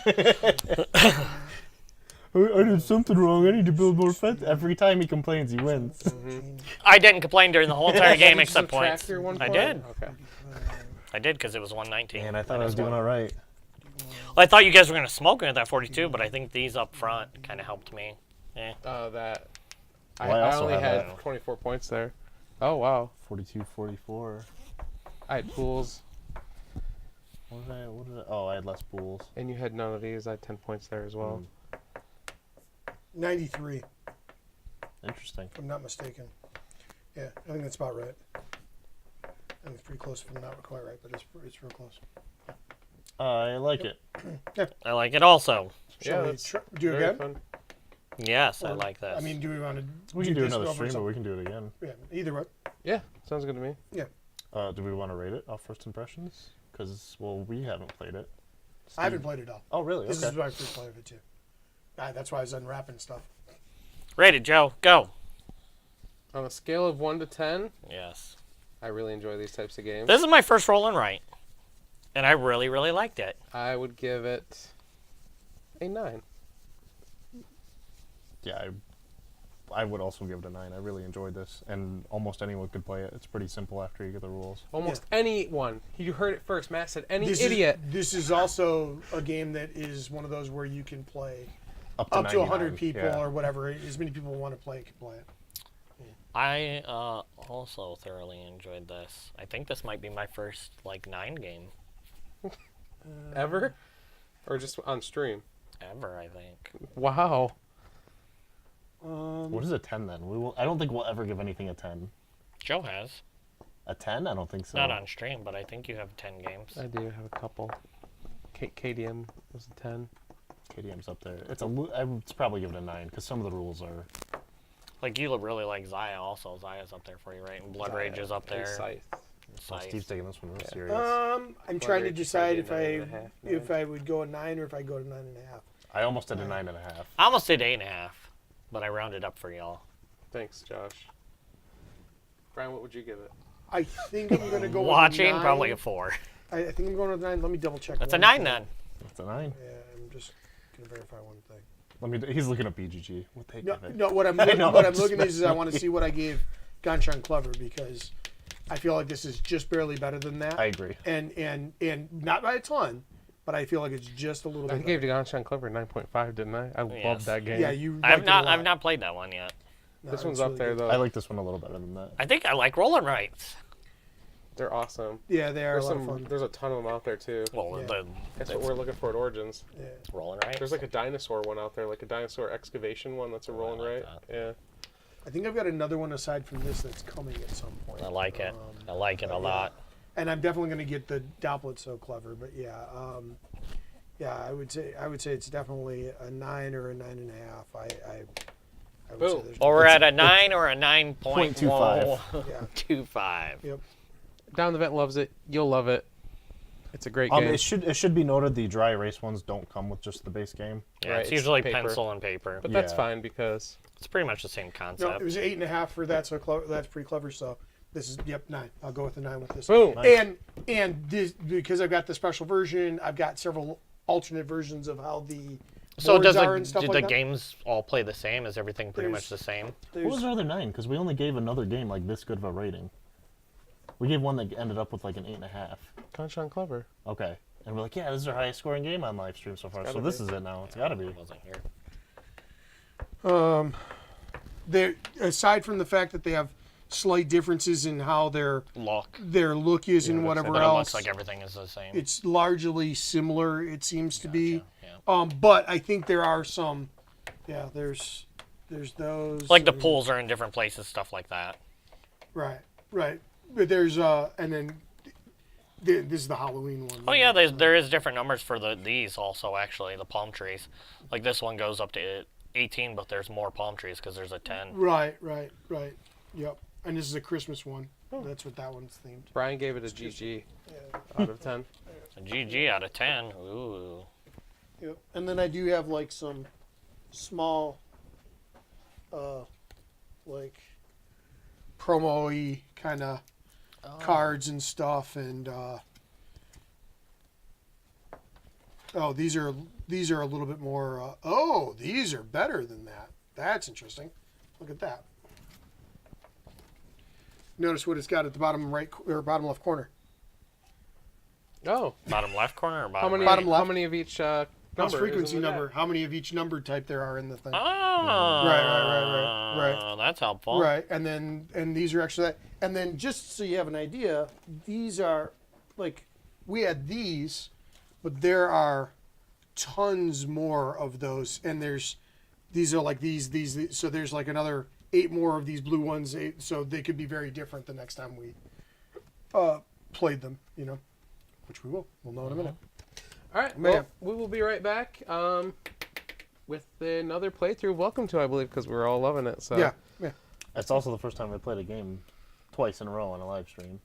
I did something wrong. I need to build more fence. Every time he complains, he wins.
I didn't complain during the whole entire game
Did you
except
subtract
points.
your 1
I
point?
did.
Okay.
I did because it was 119.
And I thought I was doing all right.
Well, I thought you guys were going to smoke me at that 42, but I think these up front kind of helped me. Eh.
That.
Well, I
I
also
only
have
had
that.
24 points there. Oh, wow.
42, 44.
I had pools,
What did I? Oh, I had less pools.
and you had none of these. I had 10 points there as well.
93,
Interesting.
if I'm not mistaken. Yeah, I think that's about right. I think it's pretty close if I'm not quite right, but it's real close.
I like it.
I like it also.
Shall we
that's
do it
very
again?
fun.
Yes, I
Or-
like this.
I mean, do we want to?
We can do
this
another
over
stream, or
some-
we can do it again.
Yeah, either way.
Yeah, sounds good to me.
Do we want to rate it off first impressions? Because we haven't played it.
I haven't played it all.
Oh, really?
This
Okay.
is my first play of it too. That's why I was unwrapping stuff.
Rated, Joe. Go.
On a scale of 1 to 10,
Yes.
I really enjoy these types of games.
This is my first roll and write, and I really, really liked it.
I would give it a 9.
Yeah, I would also give it a 9. I really enjoyed this, and almost anyone could play it. It's pretty simple after you get the rules.
Almost anyone. You heard it first. Matt said any
This
idiot.
This is also a game that is one of those where you can play up to
99,
100 people
yeah.
or whatever. As many people want to play can play it.
I also thoroughly enjoyed this. I think this might be my first 9 game
Ever? Or just on stream?
ever. I think.
Wow.
What is a 10 then? I don't think we'll ever give anything a 10.
Joe has
A 10? I don't think so.
not on stream, but I think you have 10 games.
I do have a couple. KDM was a 10.
KDM's up there. I would probably give it a 9 because some of the rules are.
Like you really like Zaya. Also, Zaya's up there for you, right? And Blood Rage is up
And
there.
Scythe.
Oh,
Scythe.
Steve's taking this one real serious.
I'm trying to
Rage is
decide
probably
if
a 9.5,
if I would go a 9 or if I go to 9.5.
I almost did a 9.5.
I almost did 8.5, but I rounded up for y'all.
Thanks, Josh. Brian, what would you give it?
I think I'm going to go
Watching,
with a 9.
probably a 4.
I think I'm going with 9. Let me double check.
That's a
one
9
thing.
then.
That's a 9.
Yeah, I'm just going to verify one thing.
He's looking up BGG. What they
No,
give it.
no. What I'm
know,
what
I'm
I'm
just
looking at is I want to see what I gave Gauntron Clever because I feel like this is just barely better than that.
I agree.
And not by a ton, but I feel like it's just a little
I
bit.
gave Gauntron Clever 9.5, didn't I? I
Yes.
loved that game.
Yeah, you.
I've
liked it a
not.
lot.
I've not played that one yet.
No,
This
it's
one's up
really
there,
good.
though.
I like this one a little better than that.
I think I like roll and writes.
They're awesome.
Yeah, they are a
There's
lot of fun.
There's a ton of them out there, too.
Well,
Yeah.
That's what we're looking for at Origins.
Yeah.
roll and writes.
There's like a dinosaur one out there, like a dinosaur excavation one that's a roll and
like
right.
that.
Yeah.
I think I've got another one aside from this that's coming at some point.
I like it. I like it a
yeah.
lot.
And I'm definitely going to get the Dopplet So Clever, but yeah, I would say it's definitely a 9 or a 9.5. I would
Boom.
say there's
Or we're at a 9 or a 9.25.
0.25.
yeah. Yep.
Down the Vent loves it. You'll love it. It's a great game.
It should be noted the dry erase ones don't come with just the base game.
Yeah,
Right,
it's
it's
usually
paper.
pencil and paper.
But that's
Yeah.
fine because
It's pretty much the same
No,
concept.
it was 8.5 for that. So clever. That's pretty clever. So this is 9. I'll go with the 9 with this.
boom.
Nice.
And this because I've got the special version. I've got several alternate versions of how the
So
boards are and stuff
did
like
the
that.
games all play the same? Is everything pretty much the
There's-
same?
What was our other 9? Because we only gave another game like this good of a rating. We gave one that ended up with like an 8.5.
Gauntron Clever.
Okay. And we're like, yeah, this is our highest scoring game on live stream so far. So
gotta
this
be.
is it now. It's got to be.
I wasn't here.
There, aside from the fact that they have slight differences in how their
Look.
look is and whatever
But it
else,
looks like everything is the same.
it's largely similar. It seems to be.
Yeah.
But I think there are some. Yeah, there's those.
Like the
and-
pools are in different places, stuff like that.
Right. But there's and then this is the Halloween one.
Oh yeah, there is different numbers for these also actually, the palm trees. Like this one goes up to 18, but there's more palm trees because there's a 10.
Right. Yep. And this is a Christmas one. That's what that one's themed.
Brian gave it a GG out of 10.
A GG out of 10. Ooh.
Yep. And then I do have like some small, like promo-y kind of cards and stuff, and these are a little bit more. These are better than that. That's interesting. Look at that. Notice what it's got at the bottom right or bottom left corner.
Oh,
Bottom left corner or
how
bottom
many?
right?
Bottom left.
How many of each
Mouse
number?
frequency
is in the
number.
deck?
How many of each number type there are in the thing?
Oh.
Right.
That's helpful.
Right, and these are actually And then just so you have an idea, these are like we had these, but there are tons more of those, and these are like these. So there's like another 8 more of these blue ones. So they could be very different the next time we played them. You know, which we will. We'll know in a minute.
All right,
Man.
well, we will be right back with another playthrough of Welcome to, I believe, because we're all loving it. So
Yeah.
It's also the first time I played a game twice in a row on a live stream.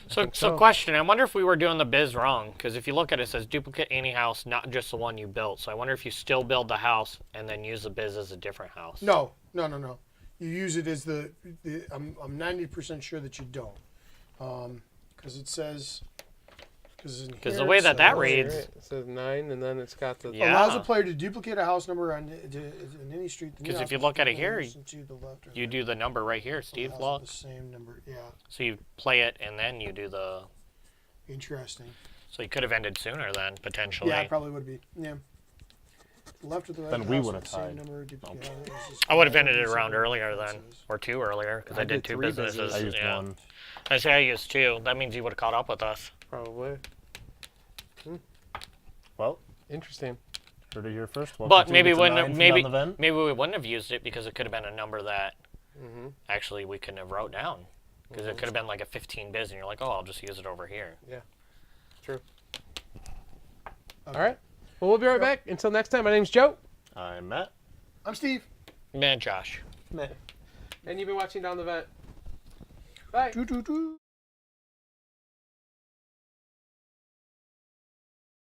So question, I wonder if we were doing the biz wrong, because if you look at it, it says duplicate any house, not just the one you built. So I wonder if you still build the house and then use the biz as a different house.
No. You use it as I'm 90% sure that you don't, because it says
Because the way that reads,
It says 9, and then it's got the...
Yeah.
allows a player to duplicate a house number on any street. The new
'Cause if
house
you
must
look
be
at it here,
placed to the left or
you
right
do the number right here,
of the
Steve.
house
Look.
with the same number. Yeah,
So you play it and then you do the.
interesting.
So you could have ended sooner then potentially.
Yeah, it probably would be. Yeah. Left or the right.
Then
of the
we
house
would
with
have
the same
tied.
number, duplicate
Okay.
houses.
I would have ended it
All
around
these
earlier then,
differences.
or 2 earlier, because
I
I did
did
2
3
businesses.
businesses.
I used
yeah.
one.
I say I used 2. That means you would have caught up with us.
Probably.
Well,
Interesting.
heard it here first. Welcome
But
to
maybe
Get to
wouldn't
Nine
have,
from
maybe
Down the Vent.
maybe we wouldn't have used it because it could have been a number that
Mm-hmm.
actually we couldn't have wrote down. Because it could have been like a 15 biz, and you're like, oh, I'll just use it over here.
True.
Okay.
All right. Well, we'll be right back. Until next time, my name's Joe.
I'm Matt.
I'm Steve.
Man, Josh.
And you've been watching Down the Vent. Bye.
Doo, doo, doo.